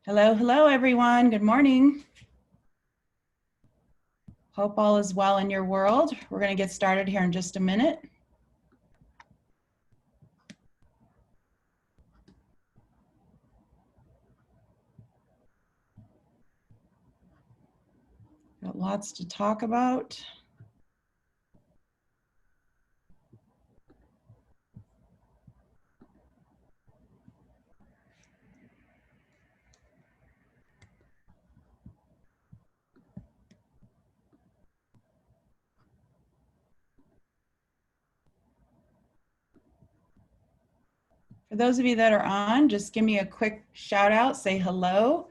Hello, hello, everyone. Good morning. Hope all is well in your world. We're going to get started here in just a minute. Got lots to talk about. For those of you that are on, just give me a quick shout out, say hello.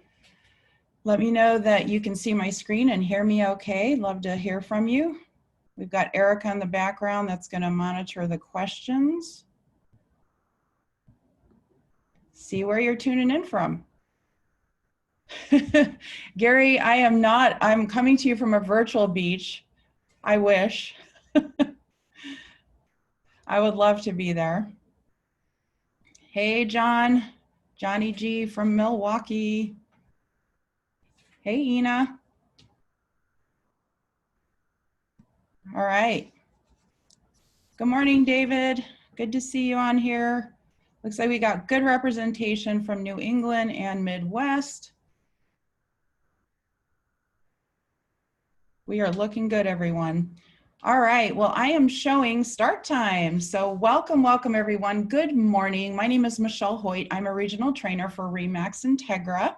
Let me know that you can see my screen and hear me okay. Love to hear from you. We've got Erika in the background that's going to monitor the questions. See where you're tuning in from. Gary, I am not. I'm coming to you from a virtual beach. I wish. I would love to be there. Hey, John. Johnny G from Milwaukee. Hey, Ina. All right. Good morning, David. Good to see you on here. Looks like we got good representation from New England and Midwest. We are looking good, everyone. All right, well, I am showing start time. So welcome, welcome everyone. Good morning. My name is Michelle Hoyt. I'm a regional trainer for RE/MAX INTEGRA,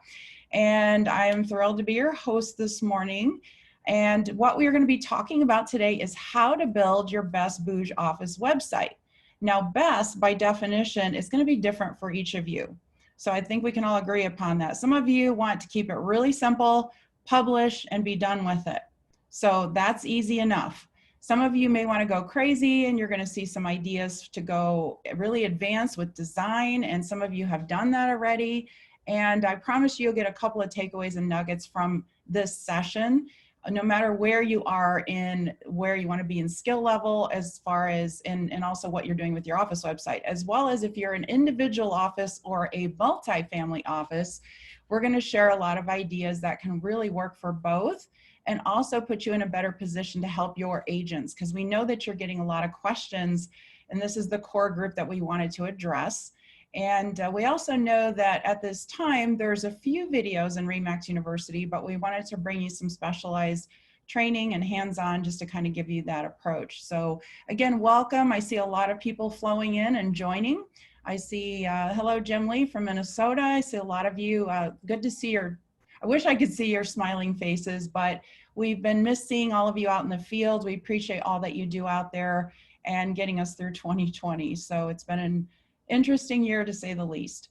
and I'm thrilled to be your host this morning. And what we are going to be talking about today is how to build your best booj office website. Now, best by definition is going to be different for each of you. So I think we can all agree upon that. Some of you want to keep it really simple, publish, and be done with it. So that's easy enough. Some of you may want to go crazy and you're going to see some ideas to go really advanced with design, and some of you have done that already. And I promise you'll get a couple of takeaways and nuggets from this session, no matter where you are in where you want to be in skill level, as far as and also what you're doing with your office website, as well as if you're an individual office or a multi-family office. We're going to share a lot of ideas that can really work for both, and also put you in a better position to help your agents, because we know that you're getting a lot of questions, and this is the core group that we wanted to address. And we also know that at this time, there's a few videos in RE/MAX University, but we wanted to bring you some specialized training and hands-on just to kind of give you that approach. So again, welcome. I see a lot of people flowing in and joining. I see, hello, Jim Lee from Minnesota. I see a lot of you. Good to see your, I wish I could see your smiling faces, but we've been missing all of you out in the field. We appreciate all that you do out there and getting us through 2020. So it's been an interesting year to say the least.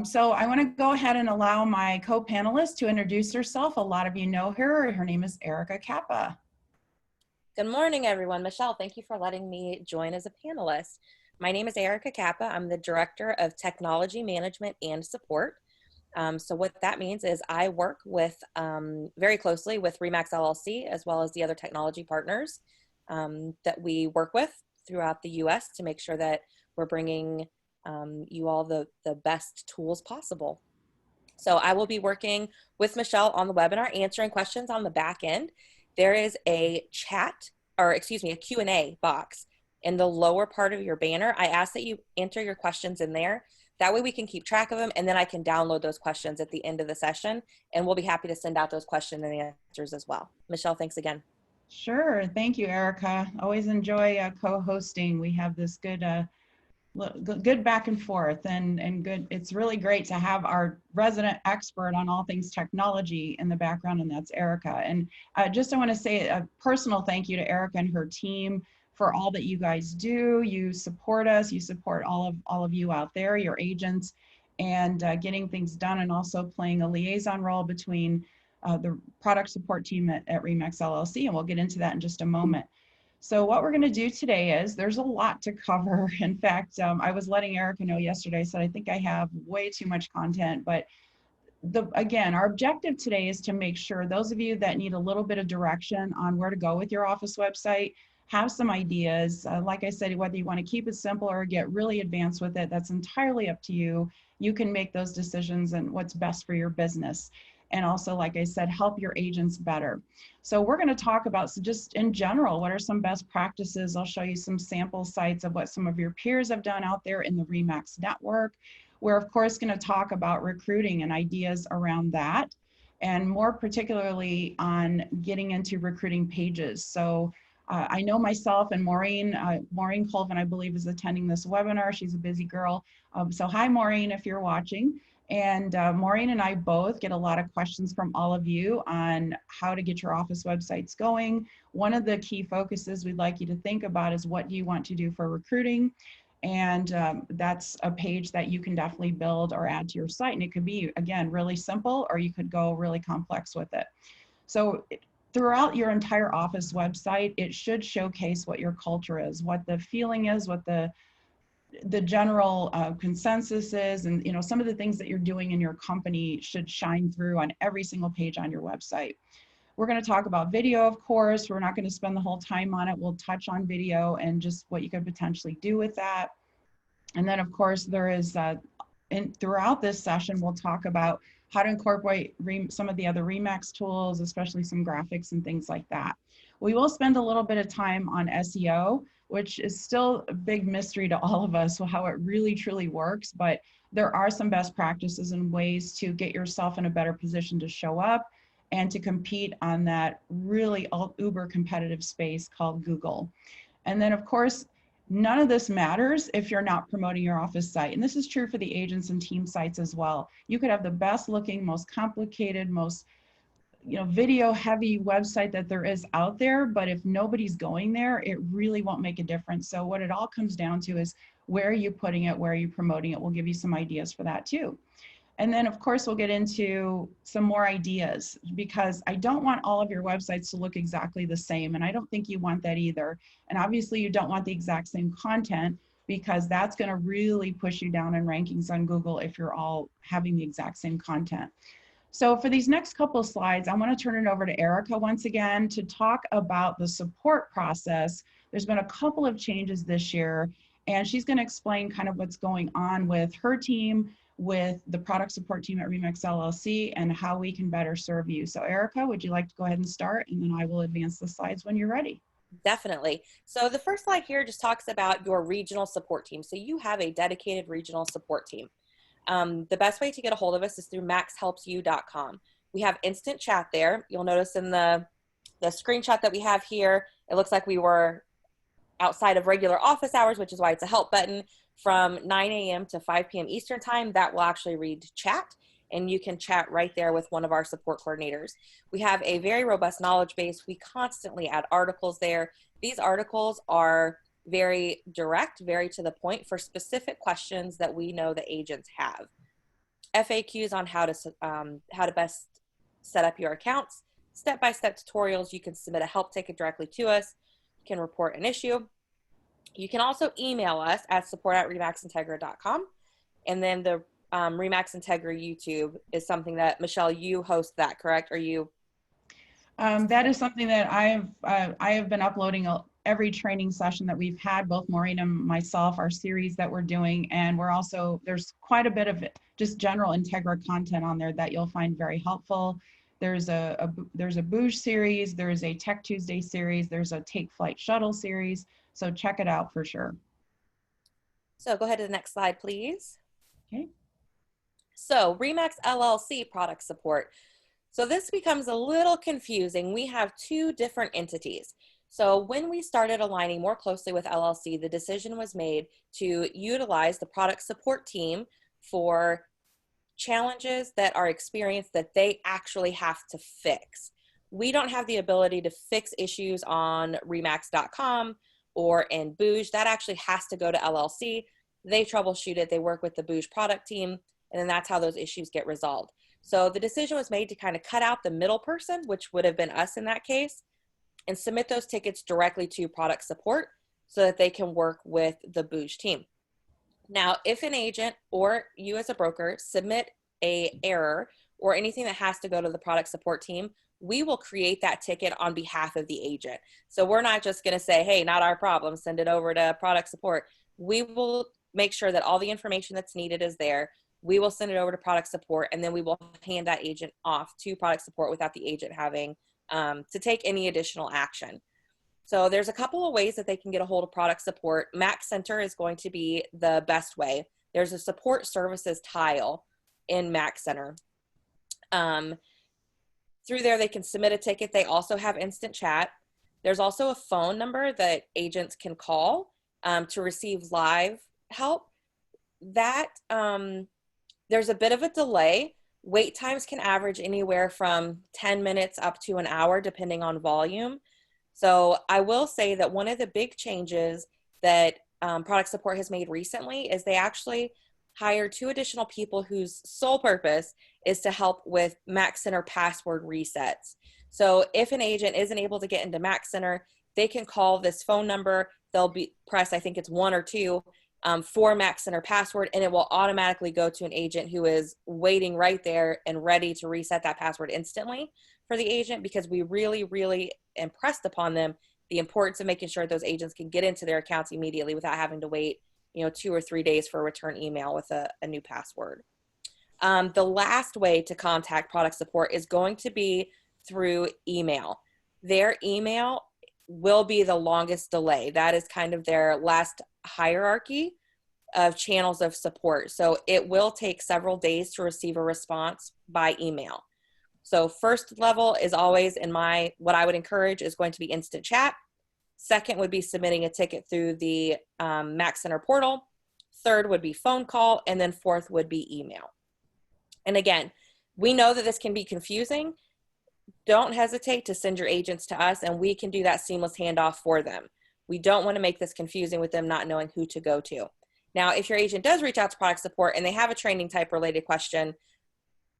So I want to go ahead and allow my co-panelist to introduce herself. A lot of you know her. Her name is Erika Cappa. Good morning, everyone. Michelle, thank you for letting me join as a panelist. My name is Erika Cappa. I'm the Director of Technology Management and Support. So what that means is I work with very closely with RE/MAX LLC, as well as the other technology partners that we work with throughout the US to make sure that we're bringing you all the best tools possible. So I will be working with Michelle on the webinar, answering questions on the back end. There is a chat, or excuse me, a Q&A box in the lower part of your banner. I ask that you enter your questions in there. That way we can keep track of them, and then I can download those questions at the end of the session, and we'll be happy to send out those questions and answers as well. Michelle, thanks again. Sure. Thank you, Erika. Always enjoy co-hosting. We have this good back and forth, and good. It's really great to have our resident expert on all things technology in the background, and that's Erika. And I want to say a personal thank you to Erika and her team for all that you guys do. You support us, you support all of you out there, your agents, and getting things done, and also playing a liaison role between the product support team at RE/MAX LLC, and we'll get into that in just a moment. So what we're going to do today is, there's a lot to cover. In fact, I was letting Erika know yesterday, I said I think I have way too much content, but again, our objective today is to make sure those of you that need a little bit of direction on where to go with your office website, have some ideas. Like I said, whether you want to keep it simple or get really advanced with it, that's entirely up to you. You can make those decisions and what's best for your business. And also, like I said, help your agents better. So we're going to talk about, so just in general, what are some best practices? I'll show you some sample sites of what some of your peers have done out there in the RE/MAX network. We're of course going to talk about recruiting and ideas around that, and more particularly on getting into recruiting pages. So I know myself and Maureen Colvin, I believe, is attending this webinar. She's a busy girl. So hi, Maureen, if you're watching. And Maureen and I both get a lot of questions from all of you on how to get your office websites going. One of the key focuses we'd like you to think about is, what do you want to do for recruiting? And that's a page that you can definitely build or add to your site. And it could be, again, really simple, or you could go really complex with it. So throughout your entire office website, it should showcase what your culture is, what the feeling is, what the general consensus is, and some of the things that you're doing in your company should shine through on every single page on your website. We're going to talk about video, of course. We're not going to spend the whole time on it. We'll touch on video and just what you could potentially do with that. And then, of course, there is throughout this session, we'll talk about how to incorporate some of the other RE/MAX tools, especially some graphics and things like that. We will spend a little bit of time on SEO, which is still a big mystery to all of us, how it really truly works, but there are some best practices and ways to get yourself in a better position to show up and to compete on that really uber competitive space called Google. And then, of course, none of this matters if you're not promoting your office site. And this is true for the agents and team sites as well. You could have the best looking, most complicated, most video heavy website that there is out there, but if nobody's going there, it really won't make a difference. So what it all comes down to is, where are you putting it? Where are you promoting it? We'll give you some ideas for that too. And then, of course, we'll get into some more ideas, because I don't want all of your websites to look exactly the same. And I don't think you want that either. And obviously you don't want the exact same content, because that's going to really push you down in rankings on Google if you're all having the exact same content. So for these next couple of slides, I want to turn it over to Erika once again to talk about the support process. There's been a couple of changes this year, and she's going to explain kind of what's going on with her team, with the product support team at RE/MAX LLC, and how we can better serve you. So Erika, would you like to go ahead and start, and then I will advance the slides when you're ready. Definitely. So the first slide here just talks about your regional support team. So you have a dedicated regional support team. The best way to get a hold of us is through maxhelpsyou.com. We have instant chat there. You'll notice in the screenshot that we have here, it looks like we were outside of regular office hours, which is why it's a help button, from 9 a.m. to 5 p.m. Eastern time. That will actually read chat, and you can chat right there with one of our support coordinators. We have a very robust knowledge base. We constantly add articles there. These articles are very direct, very to the point for specific questions that we know the agents have. FAQs on how to best set up your accounts, step-by-step tutorials. You can submit a help ticket directly to us. You can report an issue. You can also email us at support@remaxintegra.com. And then the RE/MAX Integra YouTube is something that, Michelle, you host that, correct? Are you? That is something that I have been uploading every training session that we've had, both Maureen and myself, our series that we're doing. And we're also, there's quite a bit of just general Integra content on there that you'll find very helpful. There's a booj series, there's a Tech Tuesday series, there's a Take Flight Shuttle series. So check it out for sure. So go ahead to the next slide, please. Okay. So RE/MAX LLC product support. So this becomes a little confusing. We have two different entities. So when we started aligning more closely with LLC, the decision was made to utilize the product support team for challenges that are experienced that they actually have to fix. We don't have the ability to fix issues on remax.com or in booj. That actually has to go to LLC. They troubleshoot it. They work with the booj product team, and then that's how those issues get resolved. So the decision was made to kind of cut out the middle person, which would have been us in that case, and submit those tickets directly to product support so that they can work with the booj team. Now, if an agent or you as a broker submit a error or anything that has to go to the product support team, we will create that ticket on behalf of the agent. So we're not just going to say, hey, not our problem, send it over to product support. We will make sure that all the information that's needed is there. We will send it over to product support, and then we will hand that agent off to product support without the agent having to take any additional action. So there's a couple of ways that they can get a hold of product support. Mac Center is going to be the best way. There's a support services tile in Mac Center. Through there, they can submit a ticket. They also have instant chat. There's also a phone number that agents can call to receive live help. That there's a bit of a delay. Wait times can average anywhere from 10 minutes up to an hour, depending on volume. So I will say that one of the big changes that product support has made recently is they actually hire 2 additional people whose sole purpose is to help with Mac Center password resets. So if an agent isn't able to get into Mac Center, they can call this phone number. They'll be press, I think it's 1 or 2 for Mac Center password, and it will automatically go to an agent who is waiting right there and ready to reset that password instantly for the agent, because we really, really impressed upon them the importance of making sure those agents can get into their accounts immediately without having to wait 2 or 3 days for a return email with a new password. The last way to contact product support is going to be through email. Their email will be the longest delay. That is kind of their last hierarchy of channels of support. So it will take several days to receive a response by email. So first level is always what I would encourage is going to be instant chat. Second would be submitting a ticket through the Mac Center portal. Third would be phone call. And then fourth would be email. And again, we know that this can be confusing. Don't hesitate to send your agents to us, and we can do that seamless handoff for them. We don't want to make this confusing with them not knowing who to go to. Now, if your agent does reach out to product support and they have a training type related question,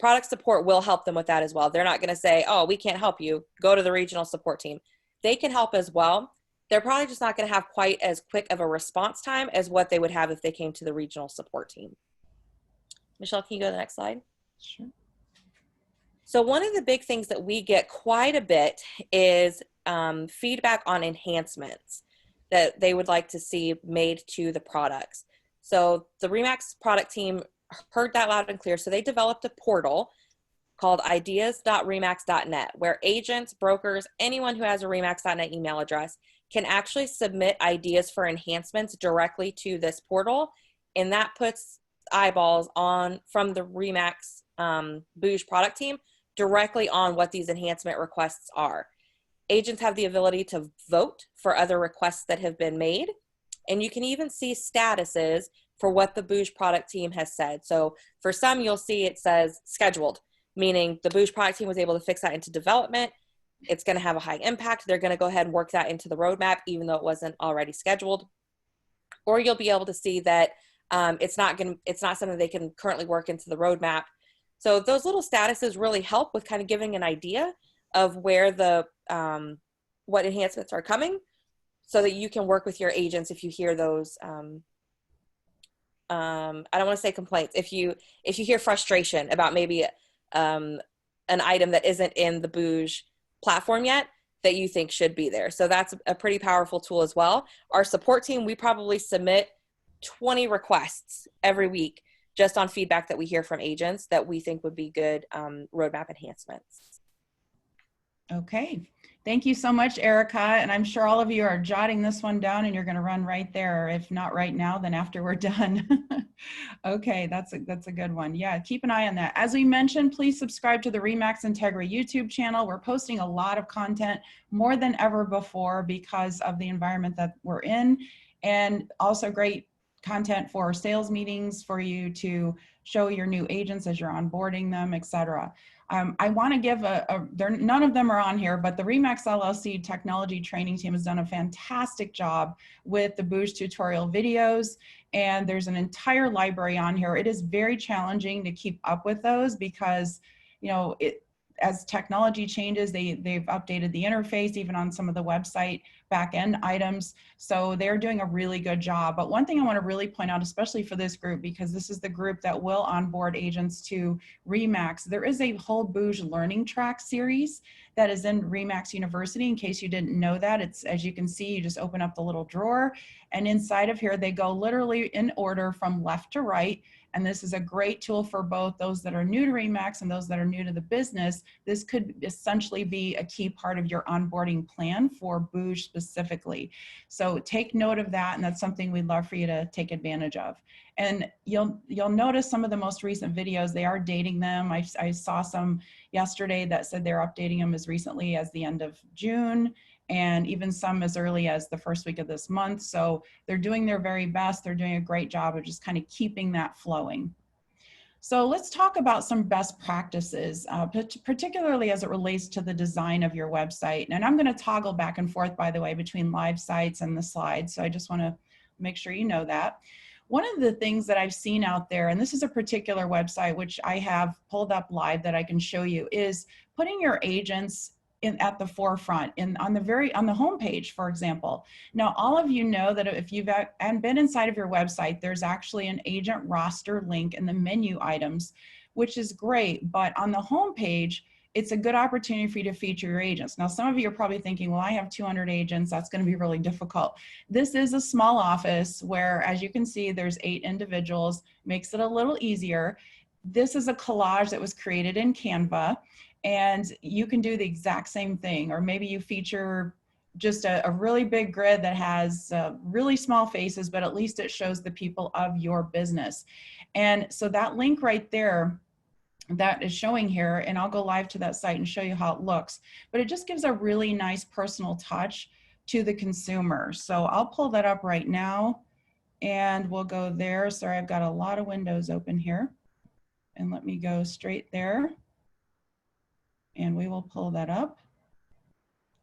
product support will help them with that as well. They're not going to say, oh, we can't help you. Go to the regional support team. They can help as well. They're probably just not going to have quite as quick of a response time as what they would have if they came to the regional support team. Michelle, can you go to the next slide? Sure. So one of the big things that we get quite a bit is feedback on enhancements that they would like to see made to the products. So the RE/MAX product team heard that loud and clear. So they developed a portal called ideas.remax.net, where agents, brokers, anyone who has a remax.net email address can actually submit ideas for enhancements directly to this portal. And that puts eyeballs on from the RE/MAX booj product team directly on what these enhancement requests are. Agents have the ability to vote for other requests that have been made. And you can even see statuses for what the booj product team has said. So for some, you'll see it says scheduled, meaning the booj product team was able to fix that into development. It's going to have a high impact. They're going to go ahead and work that into the roadmap, even though it wasn't already scheduled. Or you'll be able to see that it's not something they can currently work into the roadmap. So those little statuses really help with kind of giving an idea of where what enhancements are coming, so that you can work with your agents if you hear those. I don't want to say complaints. If you hear frustration about maybe an item that isn't in the booj platform yet that you think should be there. So that's a pretty powerful tool as well. Our support team, we probably submit 20 requests every week just on feedback that we hear from agents that we think would be good roadmap enhancements. Okay. Thank you so much, Erika. And I'm sure all of you are jotting this one down and you're going to run right there. If not right now, then after we're done. Okay, that's a good one. Yeah, keep an eye on that. As we mentioned, please subscribe to the RE/MAX INTEGRA YouTube channel. We're posting a lot of content, more than ever before, because of the environment that we're in, and also great content for sales meetings for you to show your new agents as you're onboarding them, etc. I want to give none of them are on here, but the RE/MAX LLC technology training team has done a fantastic job with the booj tutorial videos, and there's an entire library on here. It is very challenging to keep up with those because, as technology changes, they've updated the interface even on some of the website, back end items. So they're doing a really good job. But one thing I want to really point out, especially for this group, because this is the group that will onboard agents to RE/MAX, there is a whole booj learning track series that is in RE/MAX University. In case you didn't know that, it's, as you can see, you just open up the little drawer, and inside of here, they go literally in order from left to right. And this is a great tool for both those that are new to RE/MAX and those that are new to the business. This could essentially be a key part of your onboarding plan for booj specifically. So take note of that, and that's something we'd love for you to take advantage of. And you'll notice some of the most recent videos, they are dating them. I saw some yesterday that said they're updating them as recently as the end of June, and even some as early as the first week of this month. So they're doing their very best. They're doing a great job of just kind of keeping that flowing. So let's talk about some best practices, particularly as it relates to the design of your website. And I'm going to toggle back and forth, by the way, between live sites and the slides. So I just want to make sure you know that. One of the things that I've seen out there, and this is a particular website which I have pulled up live that I can show you, is putting your agents at the forefront on the homepage, for example. Now, all of you know that if you've been inside of your website, there's actually an agent roster link in the menu items, which is great. But on the homepage, it's a good opportunity for you to feature your agents. Now, some of you are probably thinking, well, I have 200 agents. That's going to be really difficult. This is a small office where, as you can see, there's 8 individuals, makes it a little easier. This is a collage that was created in Canva, and you can do the exact same thing. Or maybe you feature just a really big grid that has really small faces, but at least it shows the people of your business. And so that link right there, that is showing here, and I'll go live to that site and show you how it looks, but it just gives a really nice personal touch to the consumer. So I'll pull that up right now and we'll go there. Sorry, I've got a lot of windows open here, and let me go straight there and we will pull that up.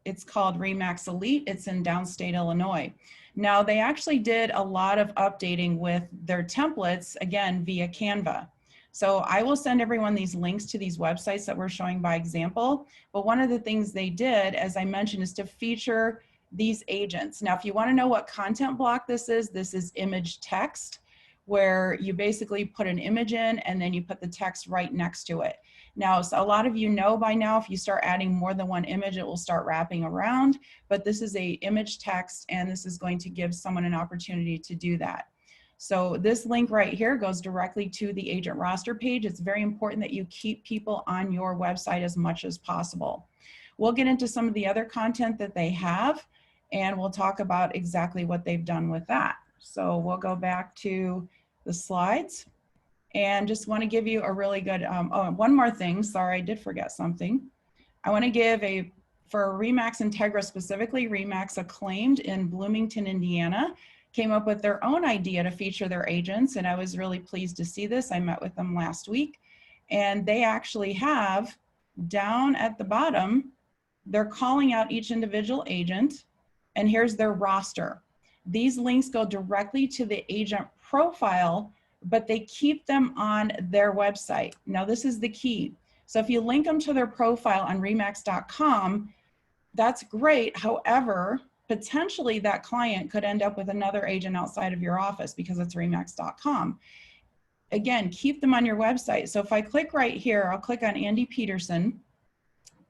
It's called RE/MAX Elite. It's in downstate Illinois. Now, they actually did a lot of updating with their templates, again, via Canva. So I will send everyone these links to these websites that we're showing by example. But one of the things they did, as I mentioned, is to feature these agents. Now, if you want to know what content block this is image text, where you basically put an image in and then you put the text right next to it. Now, so a lot of you know by now, if you start adding more than one image, it will start wrapping around, but this is a image text, and this is going to give someone an opportunity to do that. So this link right here goes directly to the agent roster page. It's very important that you keep people on your website as much as possible. We'll get into some of the other content that they have, and we'll talk about exactly what they've done with that. So we'll go back to the slides. And just want to give you a really good, oh, one more thing, sorry, I did forget something. I want to give for RE/MAX INTEGRA specifically, RE/MAX Acclaimed in Bloomington, Indiana, came up with their own idea to feature their agents, and I was really pleased to see this. I met with them last week, and they actually have, down at the bottom, they're calling out each individual agent, and here's their roster. These links go directly to the agent profile, but they keep them on their website. Now, this is the key. So if you link them to their profile on remax.com, that's great. However, potentially that client could end up with another agent outside of your office because it's remax.com. Again, keep them on your website. So if I click right here, I'll click on Andy Peterson.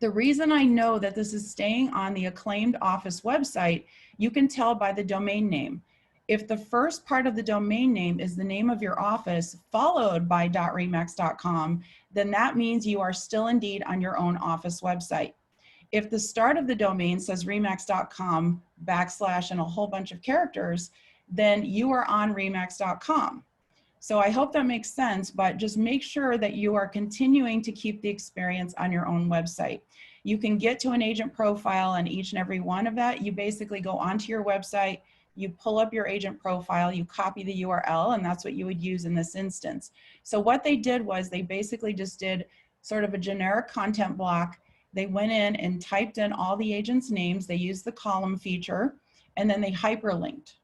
The reason I know that this is staying on the Acclaimed office website, you can tell by the domain name. If the first part of the domain name is the name of your office followed by .remax.com, then that means you are still indeed on your own office website. If the start of the domain says remax.com / and a whole bunch of characters, then you are on remax.com. So I hope that makes sense, but just make sure that you are continuing to keep the experience on your own website. You can get to an agent profile on each and every one of that. You basically go onto your website, you pull up your agent profile, you copy the URL, and that's what you would use in this instance. So what they did was they basically just did sort of a generic content block. They went in and typed in all the agents' names. They used the column feature, and then they hyperlinked.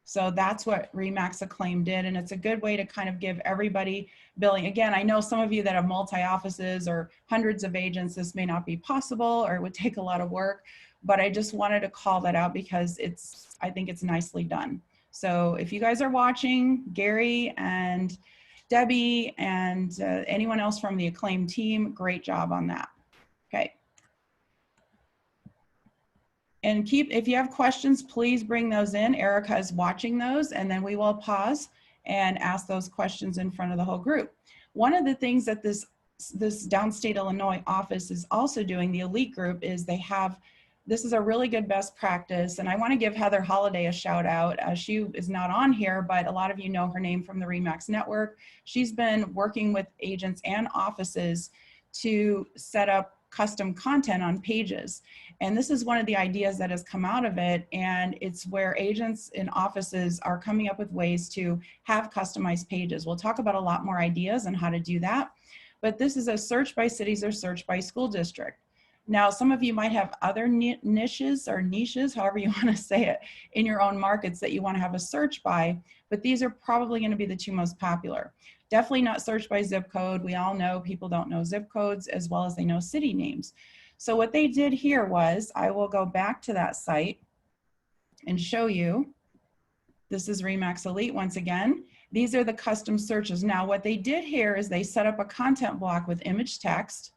So that's what RE/MAX Acclaim did, and it's a good way to kind of give everybody billing. Again, I know some of you that have multi-offices or hundreds of agents, this may not be possible or it would take a lot of work, but I just wanted to call that out because I think it's nicely done. So if you guys are watching, Gary and Debbie and anyone else from the Acclaim team, great job on that. Okay. And if you have questions, please bring those in. Erika is watching those, and then we will pause and ask those questions in front of the whole group. One of the things that this Downstate Illinois office is also doing, the elite group, is this is a really good best practice, and I want to give Heather Holliday a shout out. She is not on here, but a lot of you know her name from the RE/MAX network. She's been working with agents and offices to set up custom content on pages. And this is one of the ideas that has come out of it, and it's where agents in offices are coming up with ways to have customized pages. We'll talk about a lot more ideas on how to do that, but this is a search by cities or search by school district. Now, some of you might have other niches, however you want to say it, in your own markets that you want to have a search by, but these are probably going to be the two most popular. Definitely not search by zip code. We all know people don't know zip codes as well as they know city names. So what they did here was, I will go back to that site and show you. This is RE/MAX Elite once again. These are the custom searches. Now what they did here is they set up a content block with image text,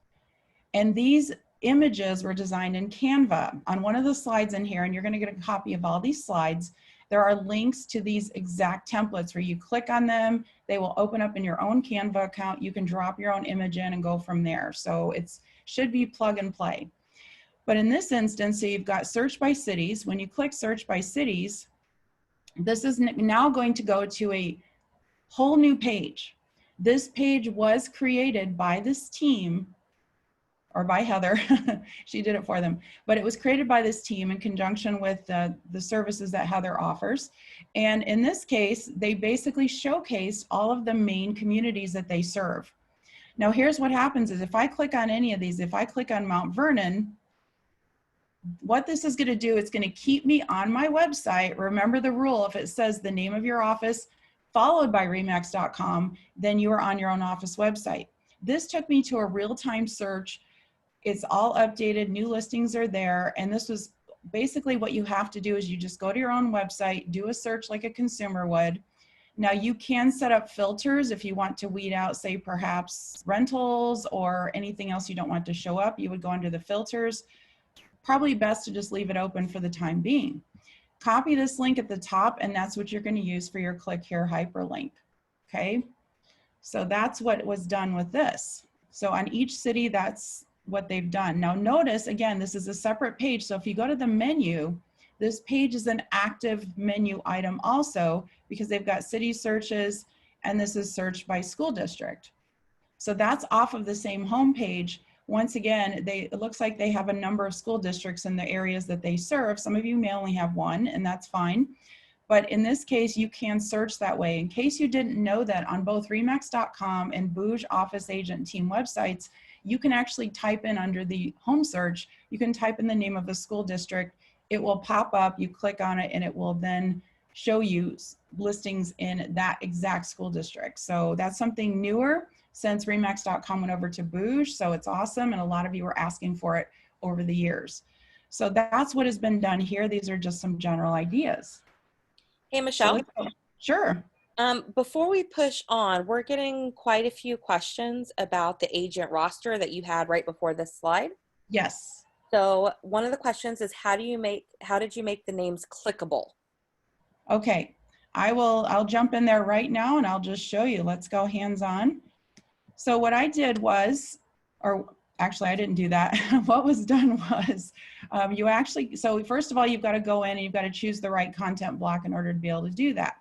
and these images were designed in Canva. On one of the slides in here, and you're going to get a copy of all these slides, there are links to these exact templates where you click on them, they will open up in your own Canva account. You can drop your own image in and go from there. So it should be plug and play. But in this instance, so you've got search by cities. When you click search by cities, this is now going to go to a whole new page. This page was created by this team, or by Heather. She did it for them, but it was created by this team in conjunction with the services that Heather offers. And in this case, they basically showcased all of the main communities that they serve. Now here's what happens is if I click on any of these, if I click on Mount Vernon, what this is going to do, it's going to keep me on my website. Remember the rule, if it says the name of your office followed by remax.com, then you are on your own office website. This took me to a real-time search. It's all updated, new listings are there, and this was basically what you have to do is you just go to your own website, do a search like a consumer would. Now you can set up filters if you want to weed out, say perhaps rentals or anything else you don't want to show up. You would go under the filters. Probably best to just leave it open for the time being. Copy this link at the top, and that's what you're going to use for your click here hyperlink. Okay, so that's what was done with this. So on each city, that's what they've done. Now notice, again, this is a separate page. So if you go to the menu, this page is an active menu item also because they've got city searches, and this is searched by school district. So that's off of the same home page. Once again, it looks like they have a number of school districts in the areas that they serve. Some of you may only have one, and that's fine. But in this case, you can search that way. In case you didn't know that, on both remax.com and booj office agent team websites, you can actually type in under the home search, you can type in the name of the school district. It will pop up, you click on it, and it will then show you listings in that exact school district. So that's something newer since remax.com went over to booj. So it's awesome, and a lot of you were asking for it over the years. So that's what has been done here. These are just some general ideas. Hey, Michelle. So sure. Before we push on, we're getting quite a few questions about the agent roster that you had right before this slide. Yes. So one of the questions is, how did you make the names clickable? Okay, I'll jump in there right now and I'll just show you. Let's go hands-on. So what I did was, or actually I didn't do that. What was done was so first of all, you've got to go in and you've got to choose the right content block in order to be able to do that.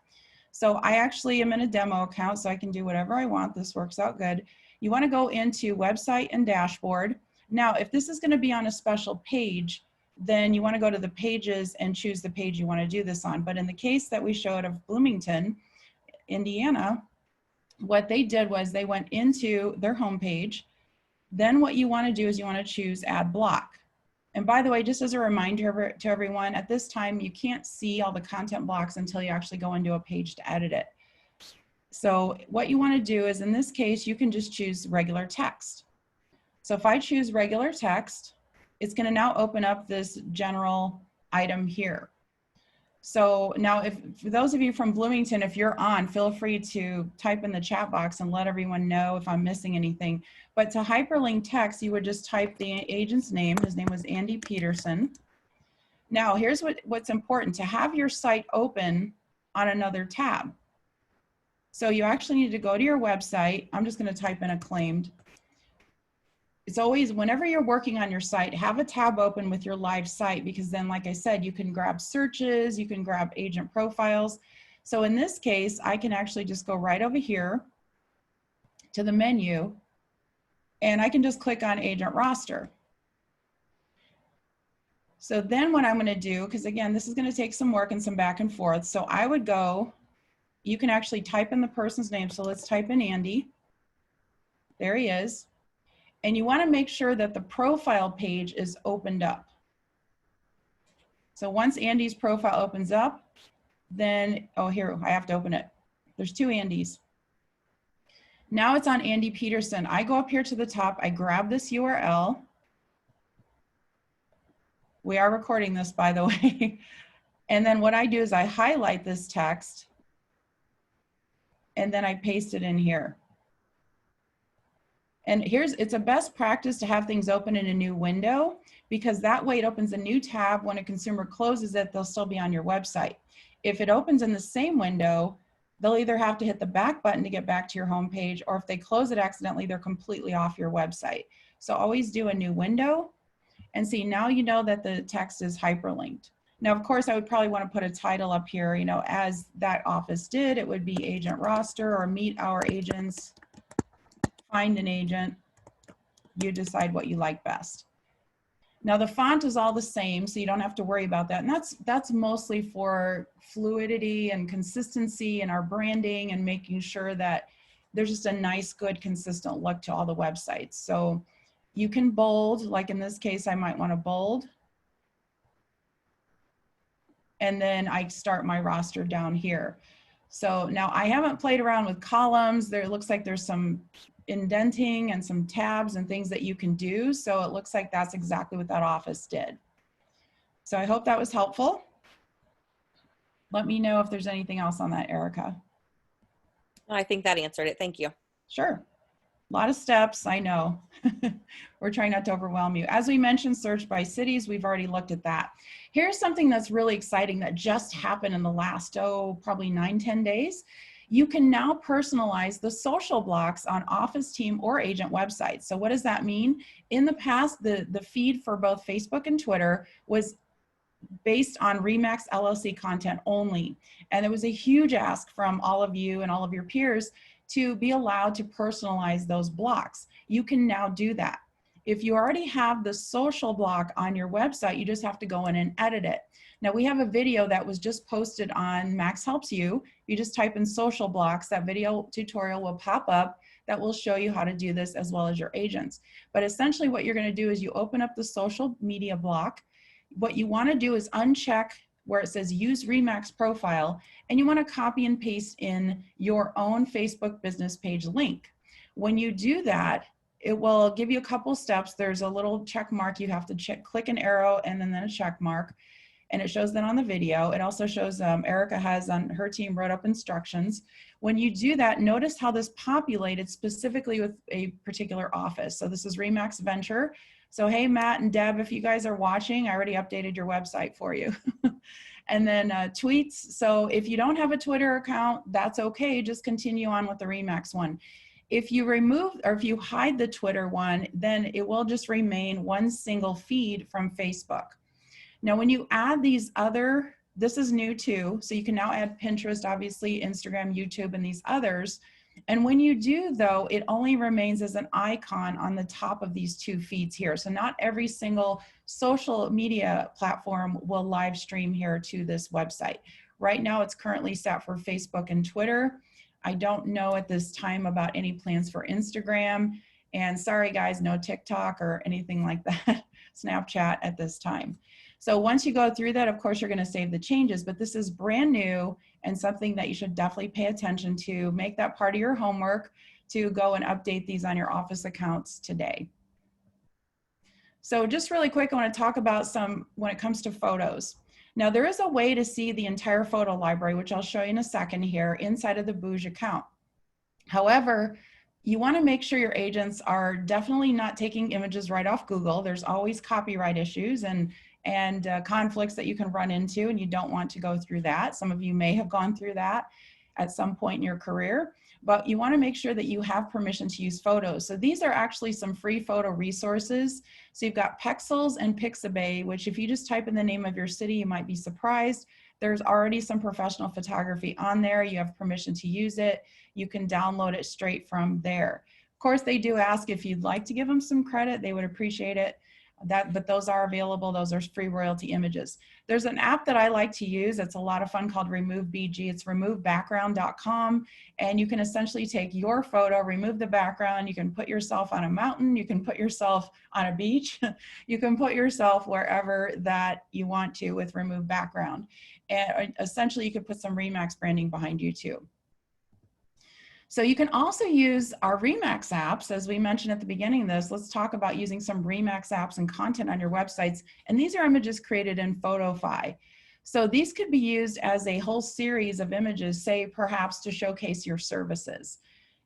So I actually am in a demo account, so I can do whatever I want. This works out good. You want to go into website and dashboard. Now, if this is going to be on a special page, then you want to go to the pages and choose the page you want to do this on. But in the case that we showed of Bloomington, Indiana, what they did was they went into their homepage. Then what you want to do is you want to choose add block. And by the way, just as a reminder to everyone, at this time, you can't see all the content blocks until you actually go into a page to edit it. So what you want to do is, in this case, you can just choose regular text. So if I choose regular text, it's going to now open up this general item here. So now for those of you from Bloomington, if you're on, feel free to type in the chat box and let everyone know if I'm missing anything. But to hyperlink text, you would just type the agent's name. His name was Andy Peterson. Now here's what's important: to have your site open on another tab. So you actually need to go to your website. I'm just going to type in acclaimed. It's always, whenever you're working on your site, have a tab open with your live site, because then, like I said, you can grab searches, you can grab agent profiles. So in this case, I can actually just go right over here to the menu, and I can just click on agent roster. So then what I'm going to do, because again, this is going to take some work and some back and forth. So I would go, you can actually type in the person's name. So let's type in Andy. There he is. And you want to make sure that the profile page is opened up. So once Andy's profile opens up, then, oh, here, I have to open it. There's two Andys. Now it's on Andy Peterson. I go up here to the top, I grab this URL. We are recording this, by the way. And then what I do is I highlight this text, and then I paste it in here. And it's a best practice to have things open in a new window, because that way it opens a new tab. When a consumer closes it, they'll still be on your website. If it opens in the same window, they'll either have to hit the back button to get back to your home page, or if they close it accidentally, they're completely off your website. So always do a new window, and see, now you know that the text is hyperlinked. Now, of course, I would probably want to put a title up here, you know, as that office did. It would be agent roster or meet our agents. Find an agent. You decide what you like best. Now the font is all the same, so you don't have to worry about that. And that's mostly for fluidity and consistency in our branding, and making sure that there's just a nice, good, consistent look to all the websites. So you can bold, like in this case, I might want to bold. And then I start my roster down here. So now I haven't played around with columns. There, it looks like there's some indenting and some tabs and things that you can do. So it looks like that's exactly what that office did. So I hope that was helpful. Let me know if there's anything else on that, Erika. I think that answered it. Thank you. Sure. A lot of steps, I know. We're trying not to overwhelm you. As we mentioned, search by cities, we've already looked at that. Here's something that's really exciting that just happened in the last, probably 9-10 days. You can now personalize the social blocks on office, team, or agent websites. So what does that mean? In the past, the feed for both Facebook and Twitter was based on RE/MAX LLC content only. And there was a huge ask from all of you and all of your peers to be allowed to personalize those blocks. You can now do that. If you already have the social block on your website, you just have to go in and edit it. Now we have a video that was just posted on Max Helps You. You just type in social blocks, that video tutorial will pop up that will show you how to do this, as well as your agents. But essentially what you're gonna do is you open up the social media block. What you wanna do is uncheck where it says use RE/MAX profile, and you want to copy and paste in your own Facebook business page link. When you do that, it will give you a couple steps. There's a little check mark you have to click an arrow and then a check mark, and it shows that on the video. It also shows Erika has on her team wrote up instructions. When you do that, notice how this populated specifically with a particular office. So this is RE/MAX Venture. So hey, Matt and Deb, if you guys are watching, I already updated your website for you. And then tweets. So if you don't have a Twitter account, that's okay. Just continue on with the RE/MAX one. If you remove, or if you hide the Twitter one, then it will just remain one single feed from Facebook. Now, when you add these other, this is new too. So you can now add Pinterest, obviously, Instagram, YouTube, and these others. And when you do, though, it only remains as an icon on the top of these two feeds here. So not every single social media platform will live stream here to this website. Right now, it's currently set for Facebook and Twitter. I don't know at this time about any plans for Instagram. And sorry, guys, no TikTok or anything like that, Snapchat at this time. So once you go through that, of course, you're going to save the changes, but this is brand new and something that you should definitely pay attention to. Make that part of your homework to go and update these on your office accounts today. So just really quick, I want to talk about some when it comes to photos. Now there is a way to see the entire photo library, which I'll show you in a second here, inside of the booj account. However, you want to make sure your agents are definitely not taking images right off Google. There's always copyright issues and conflicts that you can run into, and you don't want to go through that. Some of you may have gone through that at some point in your career, but you want to make sure that you have permission to use photos. So these are actually some free photo resources. So you've got Pexels and Pixabay, which if you just type in the name of your city, you might be surprised. There's already some professional photography on there. You have permission to use it. You can download it straight from there. Of course, they do ask if you'd like to give them some credit. They would appreciate it. But those are available. Those are free royalty images. There's an app that I like to use. It's a lot of fun called Remove BG. It's removebackground.com. And you can essentially take your photo, remove the background. You can put yourself on a mountain. You can put yourself on a beach. You can put yourself wherever that you want to with remove background. And essentially you could put some Remax branding behind you too. So you can also use our Remax apps, as we mentioned at the beginning of this. Let's talk about using some Remax apps and content on your websites. And these are images created in Photofy. So these could be used as a whole series of images, say perhaps to showcase your services.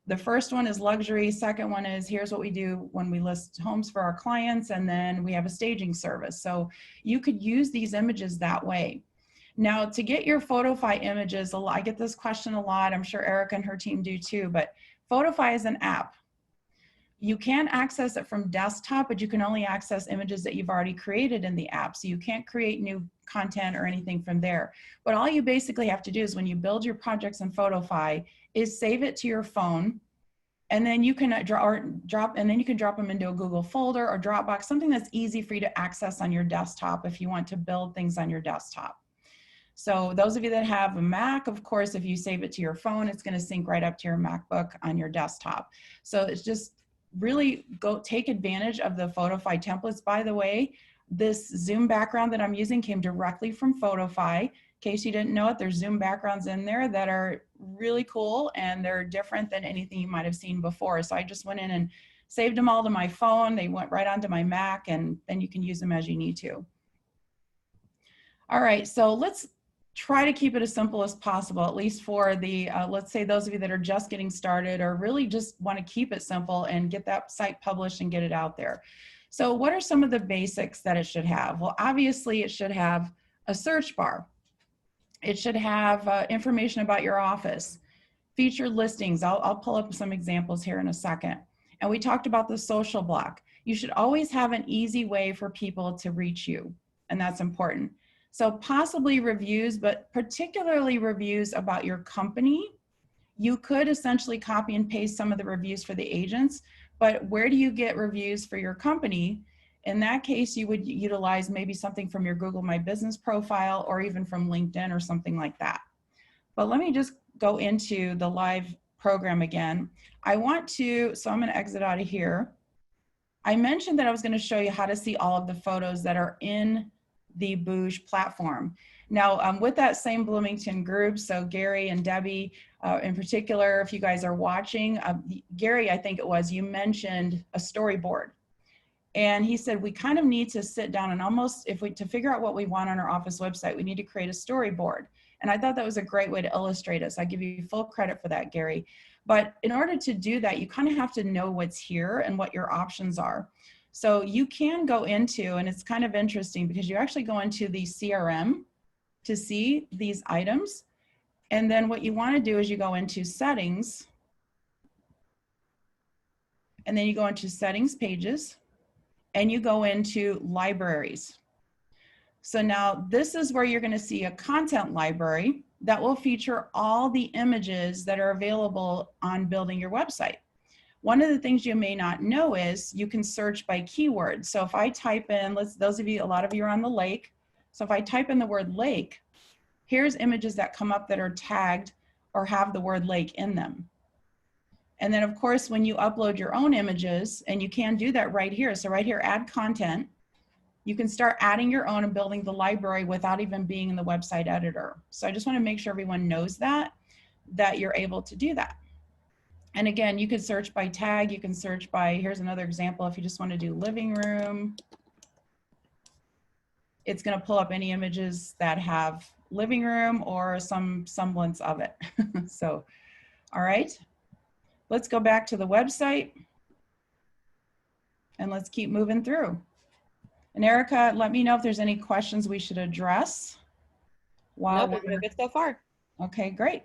The first one is luxury. Second one is here's what we do when we list homes for our clients, and then we have a staging service. So you could use these images that way. Now, to get your Photofy images, I get this question a lot. I'm sure Erika and her team do too, but Photofy is an app. You can access it from desktop, but you can only access images that you've already created in the app. So you can't create new content or anything from there. But all you basically have to do is when you build your projects in Photofy is save it to your phone, and then you can drop them into a Google folder or Dropbox, something that's easy for you to access on your desktop if you want to build things on your desktop. So those of you that have a Mac, of course, if you save it to your phone, it's going to sync right up to your MacBook on your desktop. So it's just really go take advantage of the Photofy templates. By the way, this Zoom background that I'm using came directly from Photofy. In case you didn't know it, there's Zoom backgrounds in there that are really cool, and they're different than anything you might have seen before. So I just went in and saved them all to my phone. They went right onto my Mac, and then you can use them as you need to. All right, so let's try to keep it as simple as possible, at least for the, let's say those of you that are just getting started or really just want to keep it simple and get that site published and get it out there. So what are some of the basics that it should have? Well, obviously it should have a search bar. It should have information about your office, featured listings. I'll pull up some examples here in a second. And we talked about the social block. You should always have an easy way for people to reach you, and that's important. So possibly reviews, but particularly reviews about your company. You could essentially copy and paste some of the reviews for the agents, but where do you get reviews for your company? In that case, you would utilize maybe something from your Google My Business profile or even from LinkedIn or something like that. But let me just go into the live program again. So I'm going to exit out of here. I mentioned that I was going to show you how to see all of the photos that are in the booj platform. Now, with that same Bloomington group, so Gary and Debbie in particular, if you guys are watching, Gary, I think it was, you mentioned a storyboard. And he said, we kind of need to sit down and almost, to figure out what we want on our office website, we need to create a storyboard. And I thought that was a great way to illustrate it. So I give you full credit for that, Gary. But in order to do that, you kind of have to know what's here and what your options are. So you can go into, and it's kind of interesting because you actually go into the CRM to see these items. And then what you want to do is you go into settings, and then you go into settings pages, and you go into libraries. So now this is where you're going to see a content library that will feature all the images that are available on building your website. One of the things you may not know is you can search by keywords. So if I type in, a lot of you are on the lake. So if I type in the word lake, here's images that come up that are tagged or have the word lake in them. And then of course, when you upload your own images, and you can do that right here. So right here, add content, you can start adding your own and building the library without even being in the website editor. So I just want to make sure everyone knows that you're able to do that. And again, you could search by tag, you can search by, here's another example, if you just want to do living room, it's going to pull up any images that have living room or some semblance of it. So, all right, let's go back to the website and let's keep moving through. And Erika, let me know if there's any questions we should address. Nope, we're doing good so far. Okay, great.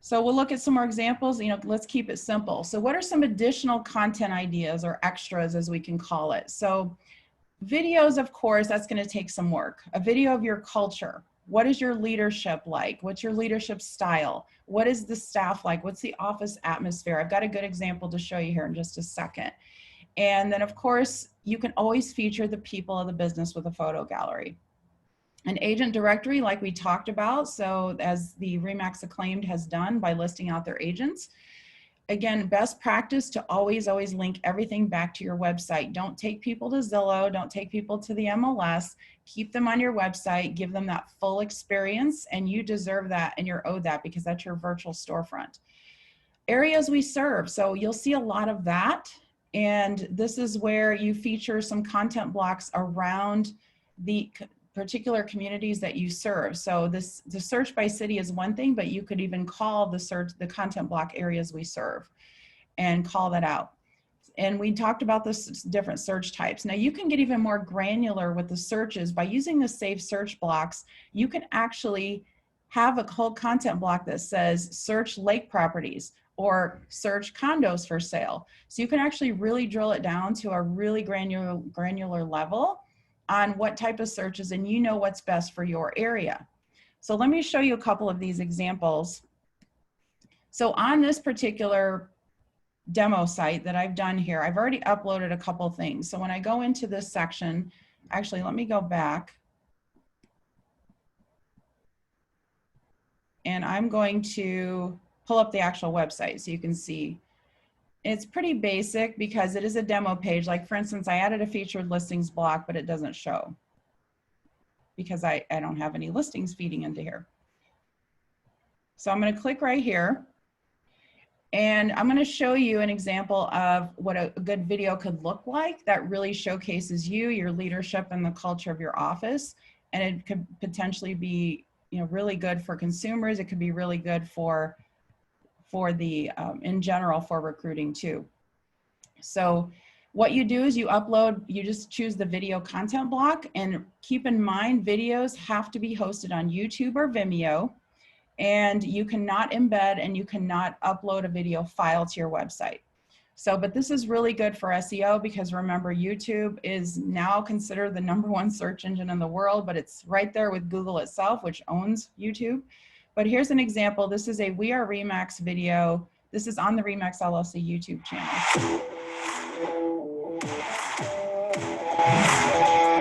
So we'll look at some more examples. Let's keep it simple. So what are some additional content ideas, or extras as we can call it? So videos, of course, that's going to take some work. A video of your culture. What is your leadership like? What's your leadership style? What is the staff like? What's the office atmosphere? I've got a good example to show you here in just a second. And then, of course, you can always feature the people of the business with a photo gallery. An agent directory, like we talked about, so as the RE/MAX Acclaimed has done by listing out their agents. Again, best practice to always link everything back to your website. Don't take people to Zillow, don't take people to the MLS, keep them on your website, give them that full experience, and you deserve that and you're owed that because that's your virtual storefront. Areas we serve, so you'll see a lot of that, and this is where you feature some content blocks around the particular communities that you serve. So the search by city is one thing, but you could even call the content block areas we serve and call that out. And we talked about the different search types. Now you can get even more granular with the searches by using the safe search blocks. You can actually have a whole content block that says search lake properties or search condos for sale. So you can actually really drill it down to a really granular level on what type of searches, and you know what's best for your area. So let me show you a couple of these examples. So on this particular demo site that I've done here, I've already uploaded a couple things. So when I go into this section, actually, let me go back. And I'm going to pull up the actual website so you can see. It's pretty basic because it is a demo page. Like for instance, I added a featured listings block, but it doesn't show because I don't have any listings feeding into here. So I'm going to click right here and I'm going to show you an example of what a good video could look like that really showcases you, your leadership, and the culture of your office. And it could potentially be, really good for consumers. It could be really good for the, in general, for recruiting too. So what you do is you just choose the video content block, and keep in mind videos have to be hosted on YouTube or Vimeo, and you cannot embed and you cannot upload a video file to your website. So, but this is really good for SEO because remember, YouTube is now considered the #1 search engine in the world, but it's right there with Google itself, which owns YouTube. But here's an example. This is a We Are RE/MAX video. This is on the RE/MAX LLC YouTube channel.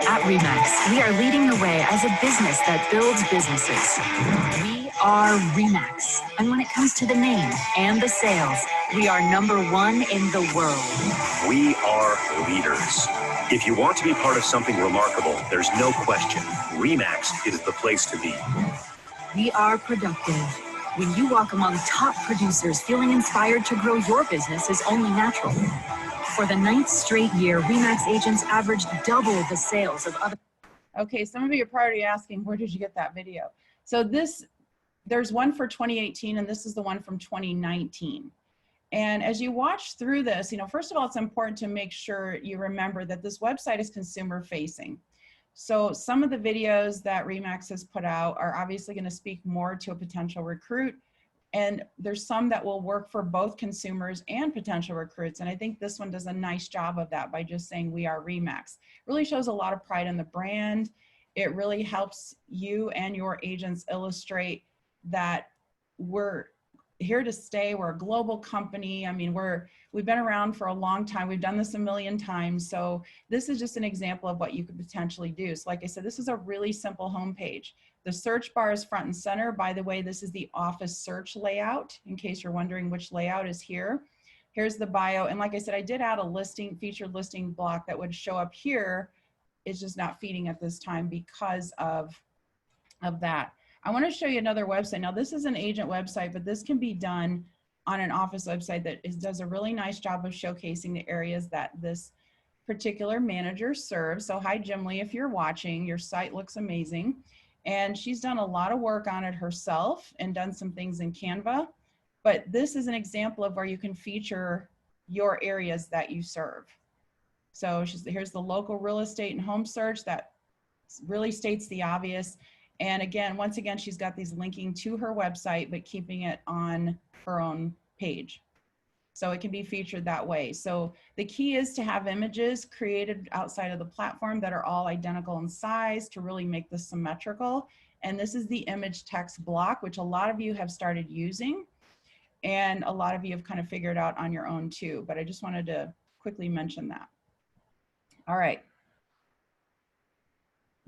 At RE/MAX, we are leading the way as a business that builds businesses. We are RE/MAX, and when it comes to the name and the sales, we are #1 in the world. We are leaders. If you want to be part of something remarkable, there's no question. RE/MAX is the place to be. We are productive. When you walk among top producers, feeling inspired to grow your business is only natural. For the 9th straight year, RE/MAX agents averaged double the sales of other. Okay, some of you are probably asking, where did you get that video? So there's one for 2018, and this is the one from 2019. And as you watch through this, first of all, it's important to make sure you remember that this website is consumer facing. So some of the videos that RE/MAX has put out are obviously going to speak more to a potential recruit. And there's some that will work for both consumers and potential recruits. And I think this one does a nice job of that by just saying we are RE/MAX. Really shows a lot of pride in the brand. It really helps you and your agents illustrate that we're here to stay. We're a global company. I mean, we've been around for a long time. We've done this a million times. So this is just an example of what you could potentially do. So like I said, this is a really simple homepage. The search bar is front and center. By the way, this is the office search layout, in case you're wondering which layout is here. Here's the bio. And like I said, I did add a featured listing block that would show up here. It's just not feeding at this time because of that. I want to show you another website. Now, this is an agent website, but this can be done on an office website that does a really nice job of showcasing the areas that this particular manager serves. So hi, Jim Lee, if you're watching, your site looks amazing. And she's done a lot of work on it herself and done some things in Canva. But this is an example of where you can feature your areas that you serve. So here's the local real estate and home search that really states the obvious. And again, once again, she's got these linking to her website, but keeping it on her own page. So it can be featured that way. So the key is to have images created outside of the platform that are all identical in size to really make this symmetrical. And this is the image text block, which a lot of you have started using. And a lot of you have kind of figured out on your own too, but I just wanted to quickly mention that. All right.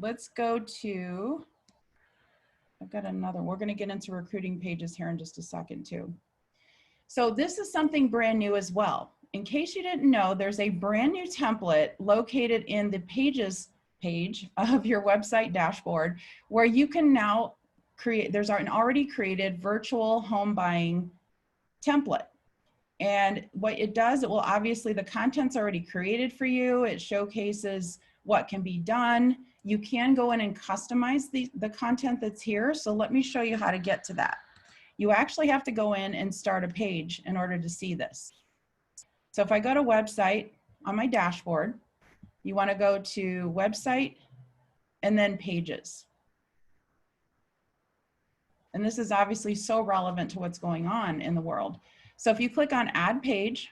Let's go to, I've got another, we're gonna get into recruiting pages here in just a second too. So this is something brand new as well. In case you didn't know, there's a brand new template located in the pages page of your website dashboard where you can now create, there's an already created virtual home buying template. And what it does, it will obviously, the content's already created for you. It showcases what can be done. You can go in and customize the content that's here. So let me show you how to get to that. You actually have to go in and start a page in order to see this. So if I go to website on my dashboard, you want to go to website and then pages. And this is obviously so relevant to what's going on in the world. So if you click on add page,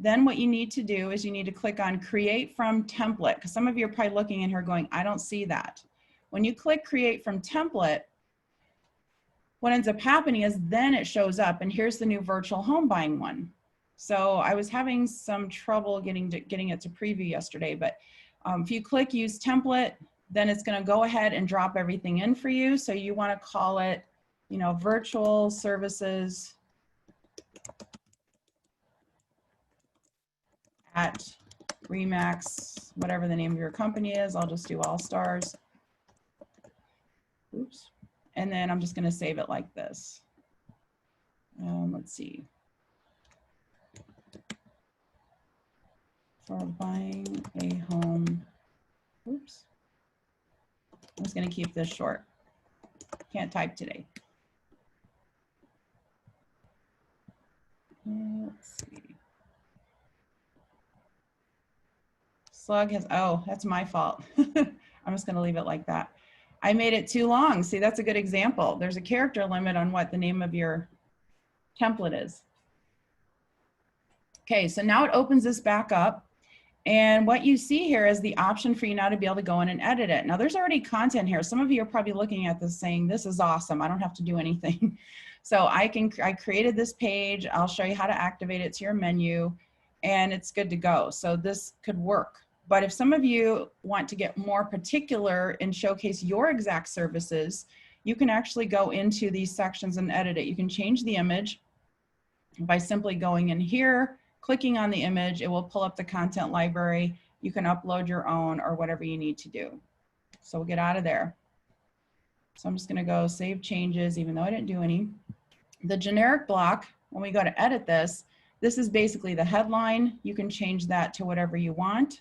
then what you need to do is you need to click on create from template, because some of you are probably looking in here going, I don't see that. When you click create from template, what ends up happening is then it shows up, and here's the new virtual home buying one. So I was having some trouble getting it to preview yesterday, but if you click use template, then it's going to go ahead and drop everything in for you. So you want to call it, you know, virtual services at RE/MAX, whatever the name of your company is. I'll just do All Stars. Oops. And then I'm just going to save it like this. Let's see. For buying a home. Oops. I'm just going to keep this short. Can't type today. Let's see. Slug has, oh, that's my fault. I'm just going to leave it like that. I made it too long. See, that's a good example. There's a character limit on what the name of your template is. Okay, so now it opens this back up. And what you see here is the option for you now to be able to go in and edit it. Now there's already content here. Some of you are probably looking at this saying, this is awesome. I don't have to do anything. So I created this page. I'll show you how to activate it to your menu and it's good to go. So this could work. But if some of you want to get more particular and showcase your exact services, you can actually go into these sections and edit it. You can change the image by simply going in here, clicking on the image. It will pull up the content library. You can upload your own or whatever you need to do. So we'll get out of there. So I'm just going to go save changes, even though I didn't do any. The generic block, when we go to edit this, this is basically the headline. You can change that to whatever you want.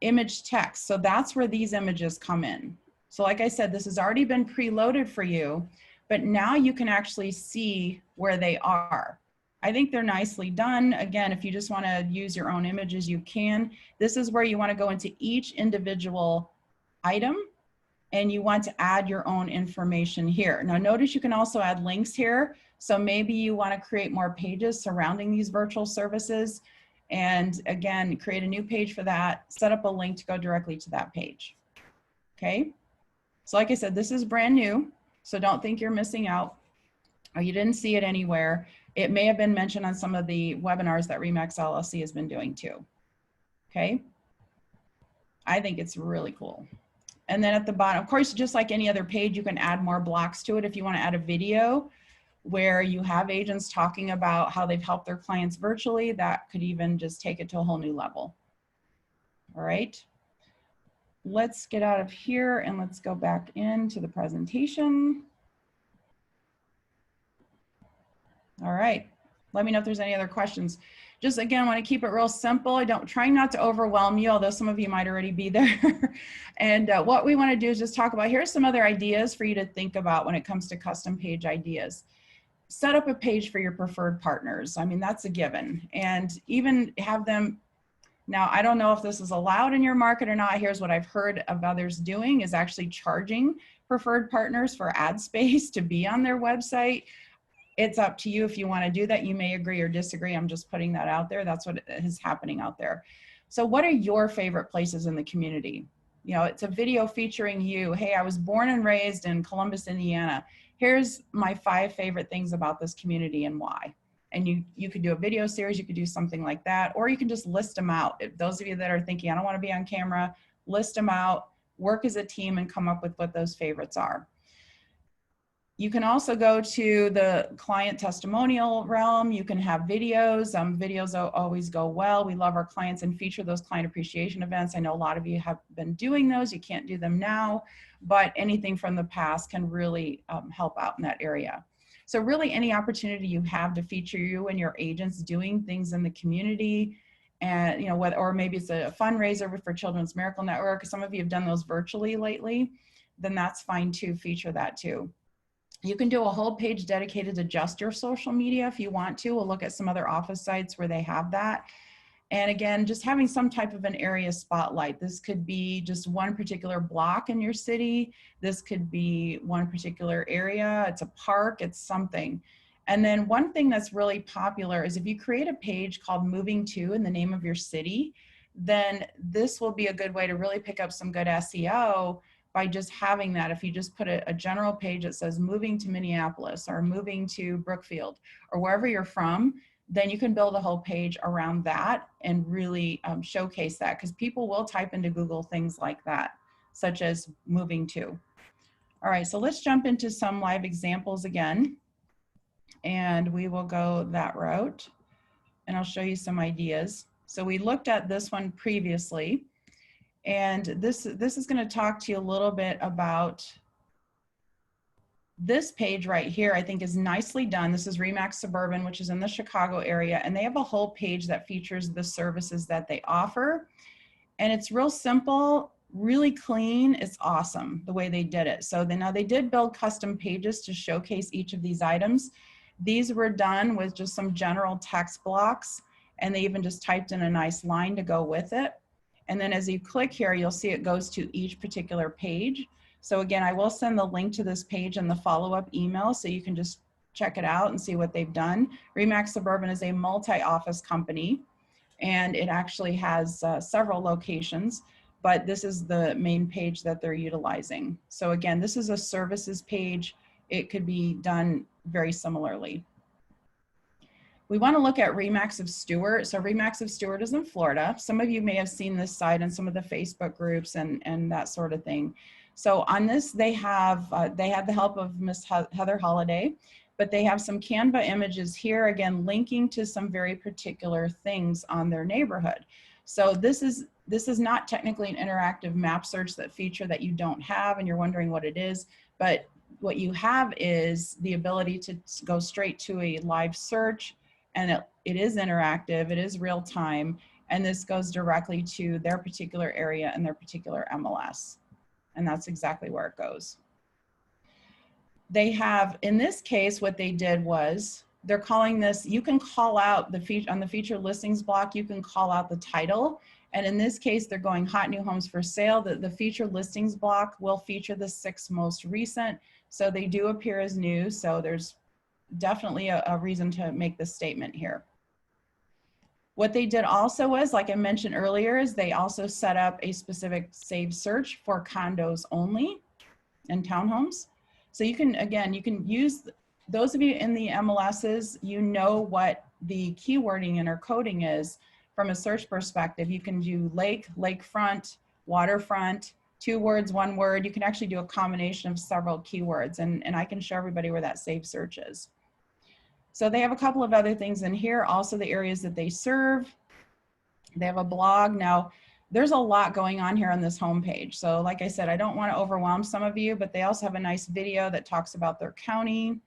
Image text, so that's where these images come in. So like I said, this has already been preloaded for you, but now you can actually see where they are. I think they're nicely done. Again, if you just want to use your own images, you can. This is where you want to go into each individual item and you want to add your own information here. Now notice you can also add links here. So maybe you want to create more pages surrounding these virtual services. And again, create a new page for that, set up a link to go directly to that page. Okay. So like I said, this is brand new. So don't think you're missing out or you didn't see it anywhere. It may have been mentioned on some of the webinars that RE/MAX LLC has been doing too. Okay. I think it's really cool. And then at the bottom, of course, just like any other page, you can add more blocks to it. If you want to add a video where you have agents talking about how they've helped their clients virtually, that could even just take it to a whole new level. All right. Let's get out of here and let's go back into the presentation. All right. Let me know if there's any other questions. just again, want to keep it real simple. Trying not to overwhelm you, although some of you might already be there. And what we want to do is just talk about, here's some other ideas for you to think about when it comes to custom page ideas. Set up a page for your preferred partners. I mean, that's a given. And even have them, now I don't know if this is allowed in your market or not. Here's what I've heard of others doing, is actually charging preferred partners for ad space to be on their website. It's up to you if you want to do that. You may agree or disagree. I'm just putting that out there. That's what is happening out there. So what are your favorite places in the community? You know, it's a video featuring you. Hey, I was born and raised in Columbus, Indiana. Here's my 5 favorite things about this community and why. And you could do a video series, you could do something like that, or you can just list them out. If those of you that are thinking, I don't want to be on camera, list them out, work as a team and come up with what those favorites are. You can also go to the client testimonial realm. You can have videos. Videos always go well. We love our clients and feature those client appreciation events. I know a lot of you have been doing those. You can't do them now, but anything from the past can really help out in that area. So really any opportunity you have to feature you and your agents doing things in the community, and you know, whether, or maybe it's a fundraiser for Children's Miracle Network. Some of you have done those virtually lately, then that's fine too, feature that too. You can do a whole page dedicated to just your social media if you want to. We'll look at some other office sites where they have that. And again, just having some type of an area spotlight. This could be just one particular block in your city. This could be one particular area. It's a park, it's something. And then one thing that's really popular is if you create a page called Moving To in the name of your city, then this will be a good way to really pick up some good SEO by just having that. If you just put a general page that says moving to Minneapolis or moving to Brookfield or wherever you're from, then you can build a whole page around that and really showcase that, because people will type into Google things like that, such as moving to. All right, so let's jump into some live examples again, and we will go that route, and I'll show you some ideas. So we looked at this one previously. And this is going to talk to you a little bit about this page right here. I think is nicely done. This is RE/MAX Suburban, which is in the Chicago area, and they have a whole page that features the services that they offer. And it's real simple, really clean. It's awesome the way they did it. So now they did build custom pages to showcase each of these items. These were done with just some general text blocks, and they even just typed in a nice line to go with it. And then as you click here, you'll see it goes to each particular page. So again, I will send the link to this page in the follow-up email so you can just check it out and see what they've done. RE/MAX Suburban is a multi-office company, and it actually has several locations, but this is the main page that they're utilizing. So again, this is a services page. It could be done very similarly. We want to look at RE/MAX of Stuart. So RE/MAX of Stuart is in Florida. Some of you may have seen this site in some of the Facebook groups and that sort of thing. So on this, they had the help of Miss Heather Holliday, but they have some Canva images here, again, linking to some very particular things on their neighborhood. So this is not technically an interactive map search feature that you don't have, and you're wondering what it is, but what you have is the ability to go straight to a live search. And it is interactive, it is real time, and this goes directly to their particular area and their particular MLS. And that's exactly where it goes. They have, in this case, what they did was, they're calling this, you can call out the feature, on the feature listings block, you can call out the title. And in this case, they're going hot new homes for sale. The feature listings block will feature the 6 most recent. So they do appear as new. So there's definitely a reason to make this statement here. What they did also was, like I mentioned earlier, is they also set up a specific saved search for condos only and townhomes. So you can, again, you can use, those of you in the MLSs, you know what the keywording and or coding is from a search perspective. You can do lake, lakefront, waterfront, 2 words, 1 word. You can actually do a combination of several keywords, and I can show everybody where that saved search is. So they have a couple of other things in here, also the areas that they serve. They have a blog. Now, there's a lot going on here on this homepage. So like I said, I don't want to overwhelm some of you, but they also have a nice video that talks about their county.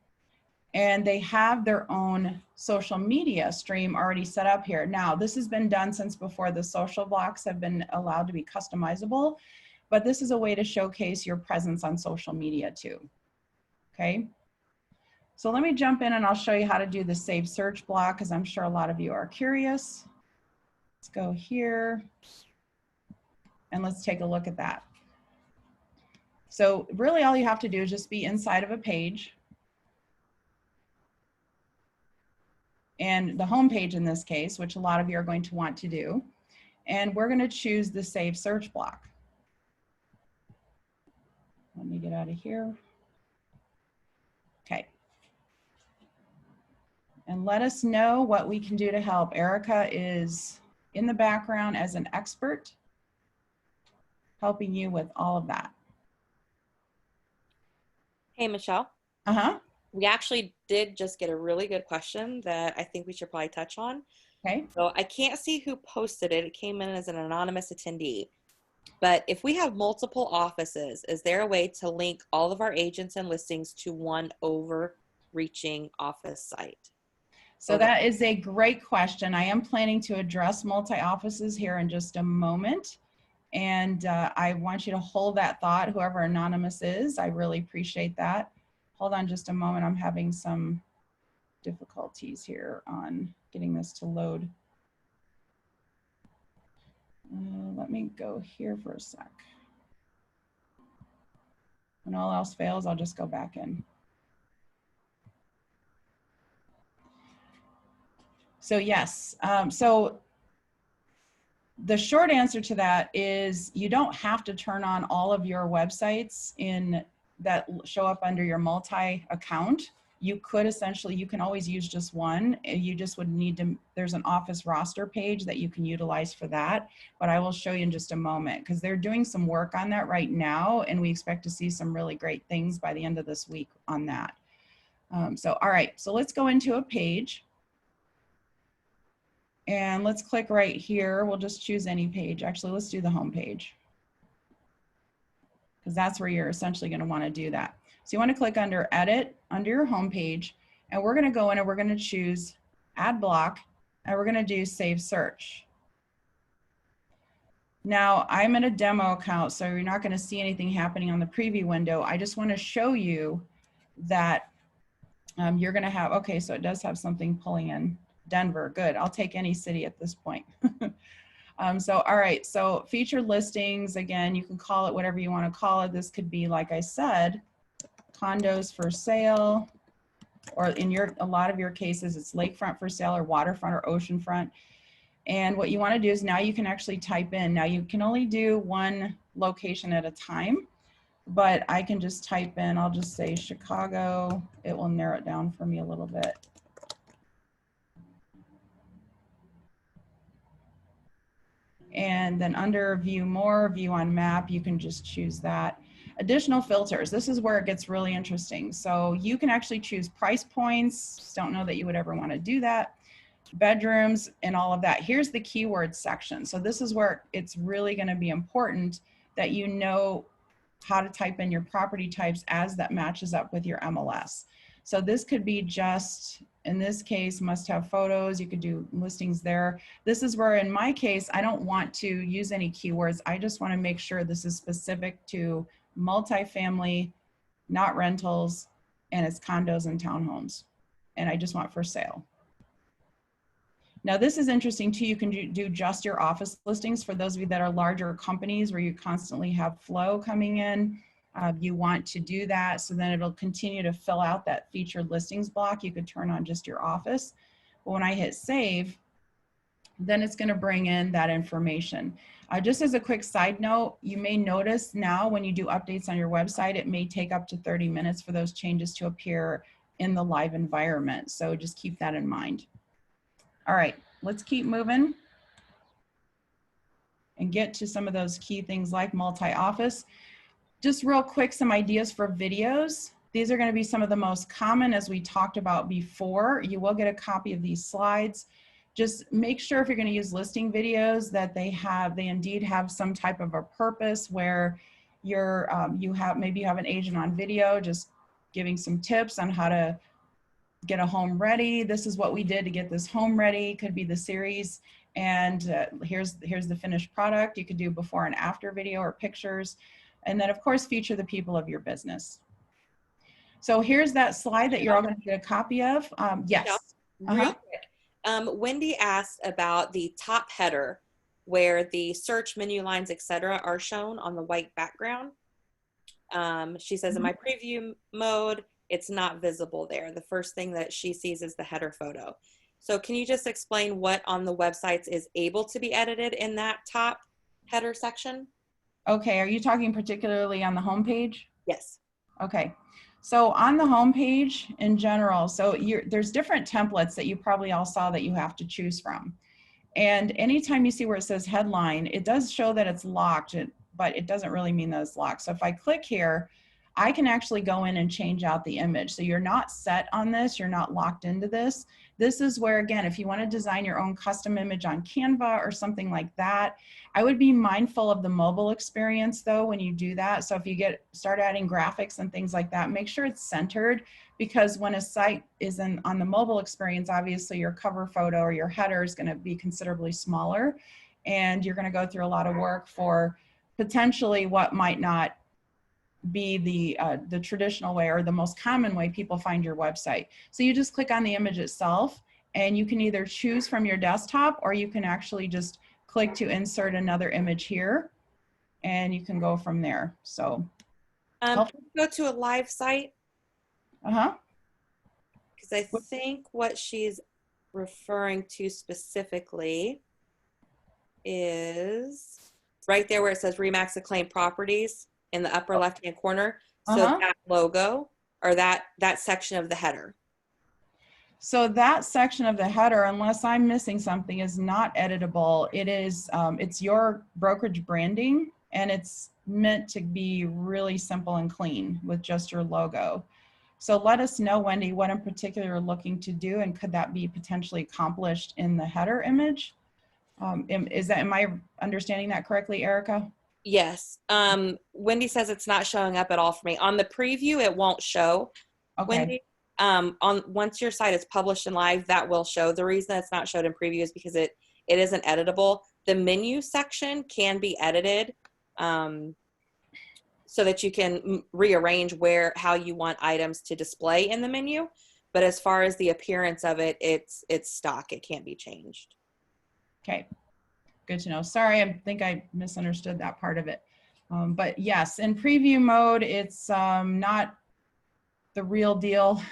and they have their own social media stream already set up here. Now, this has been done since before the social blocks have been allowed to be customizable, but this is a way to showcase your presence on social media too, okay? So let me jump in and I'll show you how to do the save search block because I'm sure a lot of you are curious. Let's go here and let's take a look at that. So really all you have to do is just be inside of a page. And the home page in this case, which a lot of you are going to want to do. And we're going to choose the save search block. Let me get out of here. Okay. And let us know what we can do to help. Erika is in the background as an expert, helping you with all of that. Hey, Michelle. Uh-huh. We actually did just get a really good question that I think we should probably touch on. Okay. So I can't see who posted it. It came in as an anonymous attendee. But if we have multiple offices, is there a way to link all of our agents and listings to one overreaching office site? So that is a great question. I am planning to address multi-offices here in just a moment. And I want you to hold that thought, whoever anonymous is. I really appreciate that. Hold on just a moment. I'm having some difficulties here on getting this to load. Let me go here for a sec. When all else fails, I'll just go back in. So yes, so the short answer to that is you don't have to turn on all of your websites in that show up under your multi-account. You could essentially, you can always use just one. You just would need to, there's an office roster page that you can utilize for that, but I will show you in just a moment because they're doing some work on that right now and we expect to see some really great things by the end of this week on that. All right, so let's go into a page. And let's click right here. We'll just choose any page. Actually, let's do the home page because that's where you're essentially going to want to do that. So you want to click under edit under your home page and we're going to go in and we're going to choose add block and we're going to do save search. Now I'm in a demo account, so you're not going to see anything happening on the preview window. I just want to show you that you're going to have, okay, so it does have something pulling in. Denver, good. I'll take any city at this point. All right, so featured listings, again, you can call it whatever you want to call it. This could be, like I said, condos for sale, or in a lot of your cases, it's lakefront for sale or waterfront or oceanfront. And what you want to do is now you can actually type in. Now you can only do one location at a time, but I can just type in, I'll just say Chicago. It will narrow it down for me a little bit. And then under view more, view on map, you can just choose that. Additional filters, this is where it gets really interesting. So you can actually choose price points. Don't know that you would ever want to do that. Bedrooms and all of that. Here's the keyword section. So this is where it's really going to be important that you know how to type in your property types as that matches up with your MLS. So this could be just, in this case, must have photos. You could do listings there. This is where, in my case, I don't want to use any keywords. I just want to make sure this is specific to multifamily, not rentals, and it's condos and townhomes. And I just want for sale. Now this is interesting too. You can do just your office listings for those of you that are larger companies where you constantly have flow coming in. You want to do that, so then it'll continue to fill out that featured listings block. You could turn on just your office. But when I hit save, then it's going to bring in that information. Just as a quick side note, you may notice now when you do updates on your website, it may take up to 30 minutes for those changes to appear in the live environment. So just keep that in mind. All right, let's keep moving and get to some of those key things like multi-office. Just real quick, some ideas for videos. These are going to be some of the most common as we talked about before. You will get a copy of these slides. Just make sure if you're going to use listing videos that they indeed have some type of a purpose where maybe you have an agent on video just giving some tips on how to get a home ready. This is what we did to get this home ready. Could be the series. And here's the finished product. You could do before and after video or pictures. And then of course, feature the people of your business. So here's that slide that you're all going to get a copy of. Yes. Real quick. Wendy asked about the top header where the search menu lines, etc., are shown on the white background. She says in my preview mode, it's not visible there. The first thing that she sees is the header photo. So can you just explain what on the websites is able to be edited in that top header section? Okay, are you talking particularly on the home page? Yes. Okay, so on the home page in general, so there's different templates that you probably all saw that you have to choose from. And anytime you see where it says headline, it does show that it's locked, but it doesn't really mean that it's locked. So if I click here, I can actually go in and change out the image. So you're not set on this, you're not locked into this. This is where, again, if you want to design your own custom image on Canva or something like that, I would be mindful of the mobile experience though when you do that. So if you start adding graphics and things like that, make sure it's centered, because when a site is on the mobile experience, obviously your cover photo or your header is going to be considerably smaller, and you're going to go through a lot of work for potentially what might not be the traditional way or the most common way people find your website. So you just click on the image itself, and you can either choose from your desktop, or you can actually just click to insert another image here, and you can go from there. So Go to a live site. Because I think what she's referring to specifically is right there where it says Remax Acclaimed Properties in the upper left-hand corner. So that logo or that section of the header. So that section of the header, unless I'm missing something, is not editable. It is, it's your brokerage branding, and it's meant to be really simple and clean with just your logo. So let us know, Wendy, what in particular you're looking to do, and could that be potentially accomplished in the header image? Am I understanding that correctly, Erika? Yes. Wendy says it's not showing up at all for me. On the preview, it won't show. Okay. Wendy, once your site is published and live, that will show. The reason it's not showed in preview is because it isn't editable. The menu section can be edited so that you can rearrange how you want items to display in the menu. But as far as the appearance of it, it's stock. It can't be changed. Okay. Good to know. Sorry, I think I misunderstood that part of it. But yes, in preview mode, it's not the real deal.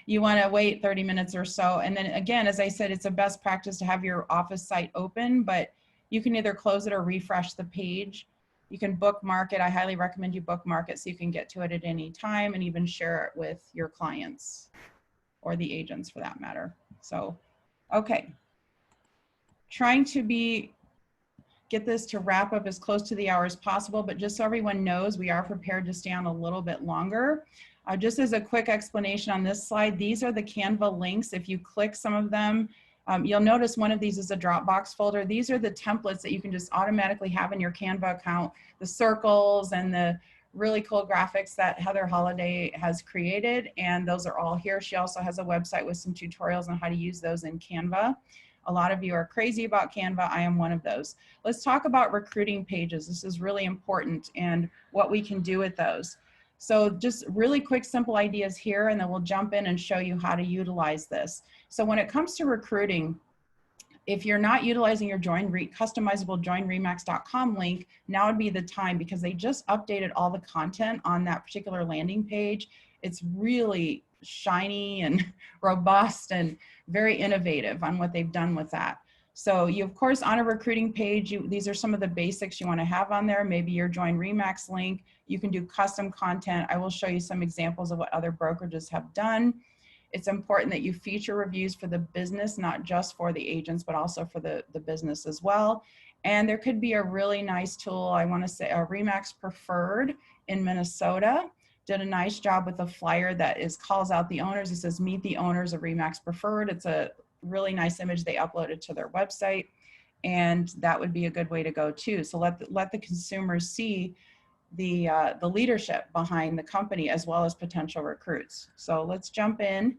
You want to wait 30 minutes or so. And then again, as I said, it's a best practice to have your office site open, but you can either close it or refresh the page. You can bookmark it. I highly recommend you bookmark it so you can get to it at any time and even share it with your clients or the agents for that matter. So, okay. Trying to get this to wrap up as close to the hour as possible, but just so everyone knows, we are prepared to stay on a little bit longer. Just as a quick explanation on this slide, these are the Canva links. If you click some of them, you'll notice one of these is a Dropbox folder. These are the templates that you can just automatically have in your Canva account, the circles and the really cool graphics that Heather Holliday has created, and those are all here. She also has a website with some tutorials on how to use those in Canva. A lot of you are crazy about Canva. I am one of those. Let's talk about recruiting pages. This is really important and what we can do with those. So just really quick, simple ideas here, and then we'll jump in and show you how to utilize this. So when it comes to recruiting, if you're not utilizing your customizable joinremax.com link, now would be the time, because they just updated all the content on that particular landing page. It's really shiny and robust and very innovative on what they've done with that. So you, of course, on a recruiting page, these are some of the basics you want to have on there. Maybe your Join Remax link. You can do custom content. I will show you some examples of what other brokerages have done. It's important that you feature reviews for the business, not just for the agents, but also for the business as well. And there could be a really nice tool, I want to say Remax Preferred in Minnesota did a nice job with a flyer that calls out the owners. It says, meet the owners of Remax Preferred. It's a really nice image they uploaded to their website, and that would be a good way to go too. So let the consumers see the leadership behind the company as well as potential recruits. So let's jump in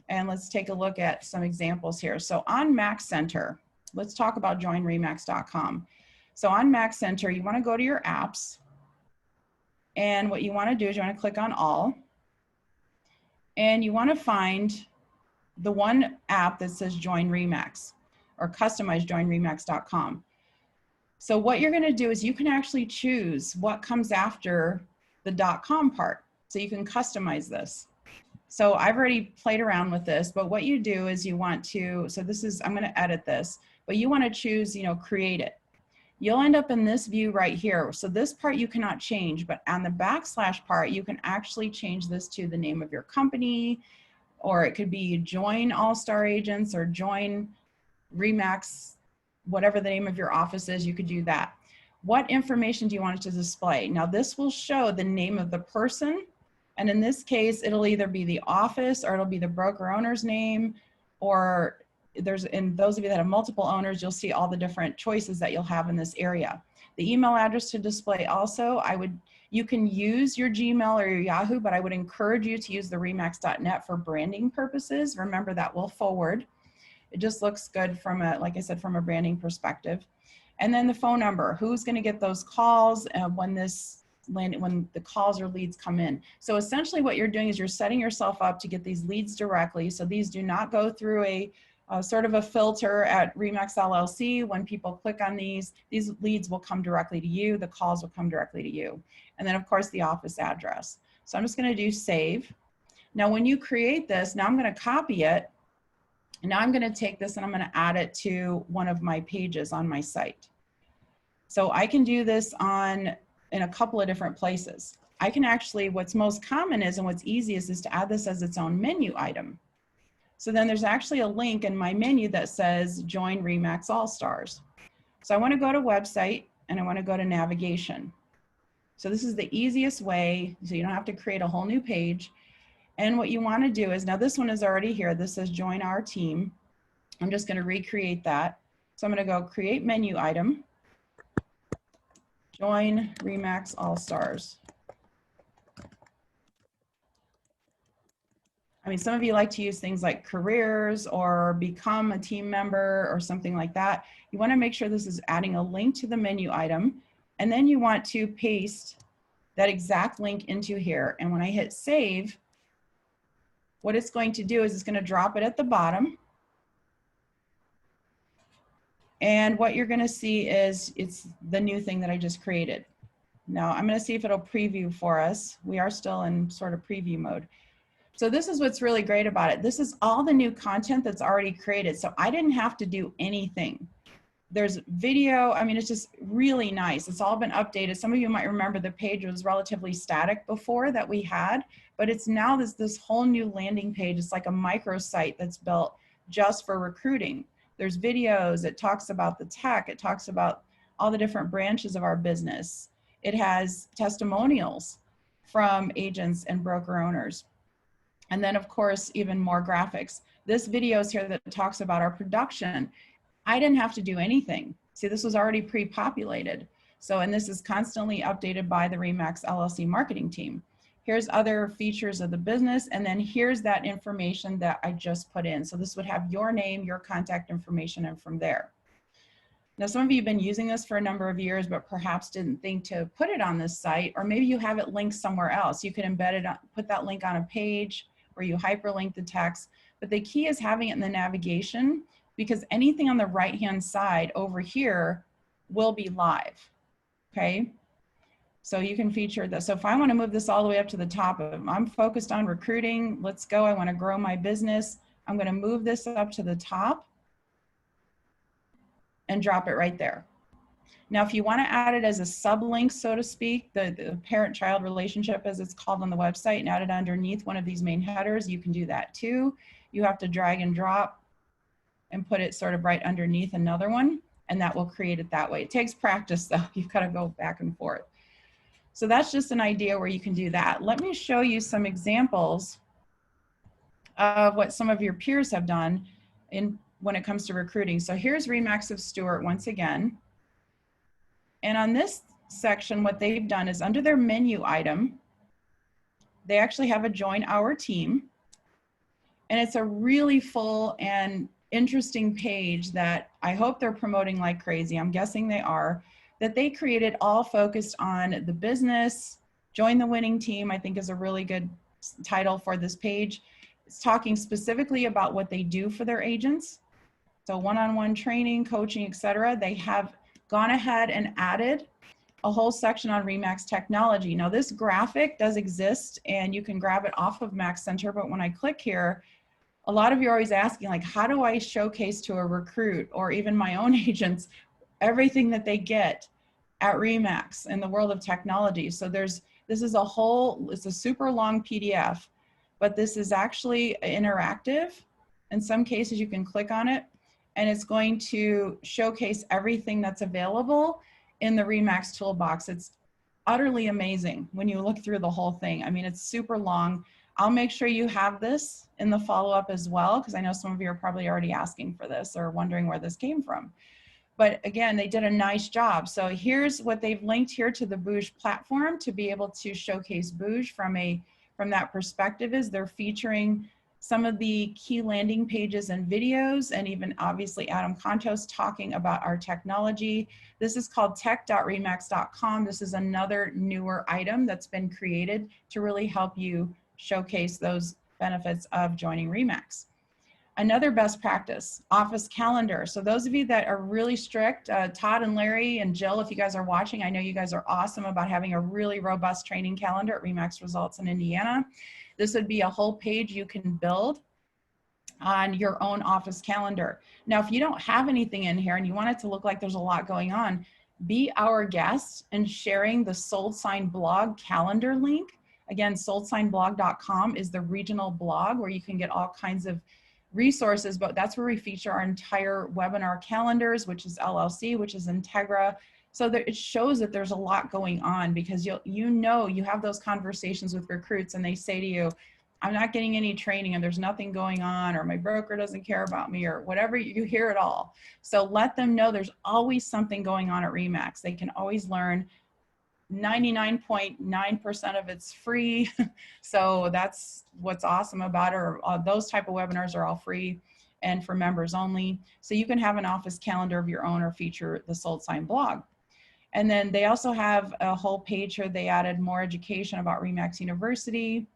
And let's take a look at some examples here. So on Mac Center, let's talk about joinremax.com. So on Mac Center, you want to go to your apps. And what you want to do is you want to click on all. And you want to find the one app that says Join Remax or customize joinremax.com. So what you're going to do is you can actually choose what comes after the .com part. So you can customize this. So I've already played around with this, but what you do is you want to, so this is, I'm going to edit this, but you want to choose, create it. You'll end up in this view right here. So this part you cannot change, but on the / part, you can actually change this to the name of your company, or it could be Join All-Star Agents or Join Remax, whatever the name of your office is, you could do that. What information do you want it to display? Now this will show the name of the person, and in this case, it'll either be the office or it'll be the broker owner's name, or in those of you that have multiple owners, you'll see all the different choices that you'll have in this area. The email address to display also, you can use your Gmail or your Yahoo, but I would encourage you to use the remax.net for branding purposes. Remember, that will forward. It just looks good from like I said, from a branding perspective. And then the phone number, who's going to get those calls when the calls or leads come in. So essentially what you're doing is you're setting yourself up to get these leads directly. So these do not go through a sort of a filter at Remax LLC. When people click on these leads will come directly to you. The calls will come directly to you. And then of course the office address. So I'm just going to do save. Now when you create this, now I'm going to copy it. And now I'm going to take this and I'm going to add it to one of my pages on my site. So I can do this in a couple of different places. I can actually, what's most common is, and what's easiest is to add this as its own menu item. So then there's actually a link in my menu that says Join Remax All-Stars. So I want to go to website and I want to go to navigation. So this is the easiest way, so you don't have to create a whole new page. And what you want to do is, now this one is already here. This says Join Our Team. I'm just going to recreate that. So I'm going to go create menu item, Join Remax All-Stars. I mean, some of you like to use things like careers or become a team member or something like that. You want to make sure this is adding a link to the menu item, and then you want to paste that exact link into here. And when I hit save, what it's going to do is it's going to drop it at the bottom. And what you're going to see is it's the new thing that I just created. Now I'm going to see if it'll preview for us. We are still in sort of preview mode. So this is what's really great about it. This is all the new content that's already created. So I didn't have to do anything. There's video. I mean, it's just really nice. It's all been updated. Some of you might remember the page was relatively static before that we had, but it's now this whole new landing page. It's like a microsite that's built just for recruiting. There's videos. It talks about the tech. It talks about all the different branches of our business. It has testimonials from agents and broker owners. And then of course, even more graphics. This video is here that talks about our production. I didn't have to do anything. See, this was already pre-populated. So, and this is constantly updated by the Remax LLC marketing team. Here's other features of the business. And then here's that information that I just put in. So this would have your name, your contact information, and from there. Now, some of you have been using this for a number of years, but perhaps didn't think to put it on this site, or maybe you have it linked somewhere else. You can embed it, put that link on a page where you hyperlink the text. But the key is having it in the navigation, because anything on the right-hand side over here will be live, okay? So you can feature this. So if I want to move this all the way up to the top, I'm focused on recruiting, let's go, I want to grow my business. I'm going to move this up to the top and drop it right there. Now, if you want to add it as a sublink, so to speak, the parent-child relationship, as it's called on the website, and add it underneath one of these main headers, you can do that too. You have to drag and drop and put it sort of right underneath another one, and that will create it that way. It takes practice though. You've got to go back and forth. So that's just an idea where you can do that. Let me show you some examples of what some of your peers have done when it comes to recruiting. So here's Remax of Stewart once again. And on this section, what they've done is under their menu item, they actually have a Join Our Team. And it's a really full and interesting page that I hope they're promoting like crazy. I'm guessing they are, that they created all focused on the business. Join the winning team, I think, is a really good title for this page. It's talking specifically about what they do for their agents. So one-on-one training, coaching, etc. They have gone ahead and added a whole section on RE/MAX technology. Now this graphic does exist and you can grab it off of Max Center, but when I click here, a lot of you are always asking, like, how do I showcase to a recruit or even my own agents everything that they get at RE/MAX in the world of technology? So this is a whole, it's a super long PDF, but this is actually interactive. In some cases you can click on it and it's going to showcase everything that's available in the RE/MAX toolbox. It's utterly amazing when you look through the whole thing. I mean, it's super long. I'll make sure you have this in the follow-up as well, because I know some of you are probably already asking for this or wondering where this came from. But again, they did a nice job. So here's what they've linked here to the booj platform to be able to showcase booj from that perspective. Is they're featuring some of the key landing pages and videos, and even obviously Adam Contos talking about our technology. This is called tech.remax.com. This is another newer item that's been created to really help you showcase those benefits of joining RE/MAX. Another best practice, office calendar. So those of you that are really strict, Todd and Larry and Jill, if you guys are watching, I know you guys are awesome about having a really robust training calendar at RE/MAX Results in Indiana. This would be a whole page you can build on your own office calendar. Now, if you don't have anything in here and you want it to look like there's a lot going on, be our guest in sharing the Sold Sign blog calendar link. Again, soldsignblog.com is the regional blog where you can get all kinds of resources, but that's where we feature our entire webinar calendars, which is LLC, which is INTEGRA. So that it shows that there's a lot going on, because you have those conversations with recruits and they say to you, I'm not getting any training and there's nothing going on, or my broker doesn't care about me, or whatever. You hear it all. So let them know there's always something going on at RE/MAX. They can always learn. 99.9% of it's free. So that's what's awesome about it. Or those type of webinars are all free and for members only. So you can have an office calendar of your own or feature the Sold Sign blog. And then they also have a whole page here. They added more education about RE/MAX University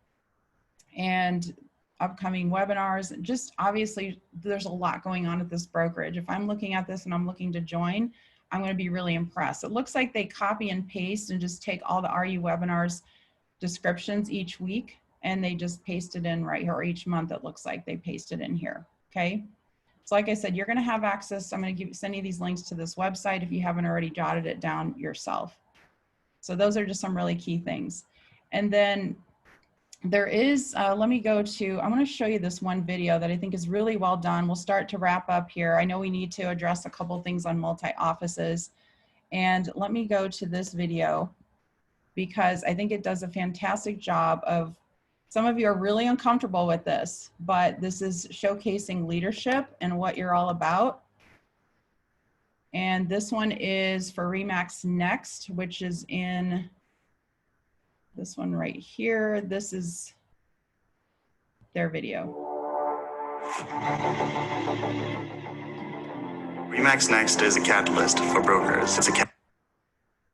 and upcoming webinars. Just obviously there's a lot going on at this brokerage. If I'm looking at this and I'm looking to join, I'm going to be really impressed. It looks like they copy and paste and just take all the RU webinars descriptions each week and they just paste it in right here, or each month it looks like they paste it in here. Okay. So like I said, you're going to have access. I'm going to send you these links to this website if you haven't already jotted it down yourself. So those are just some really key things. And then there is, let me go to, I want to show you this one video that I think is really well done. We'll start to wrap up here. I know we need to address a couple things on multi-offices. And let me go to this video because I think it does a fantastic job of, some of you are really uncomfortable with this, but this is showcasing leadership and what you're all about. And this one is for RE/MAX Next, which is in this one right here. This is their video. RE/MAX Next is a catalyst for brokers. It's a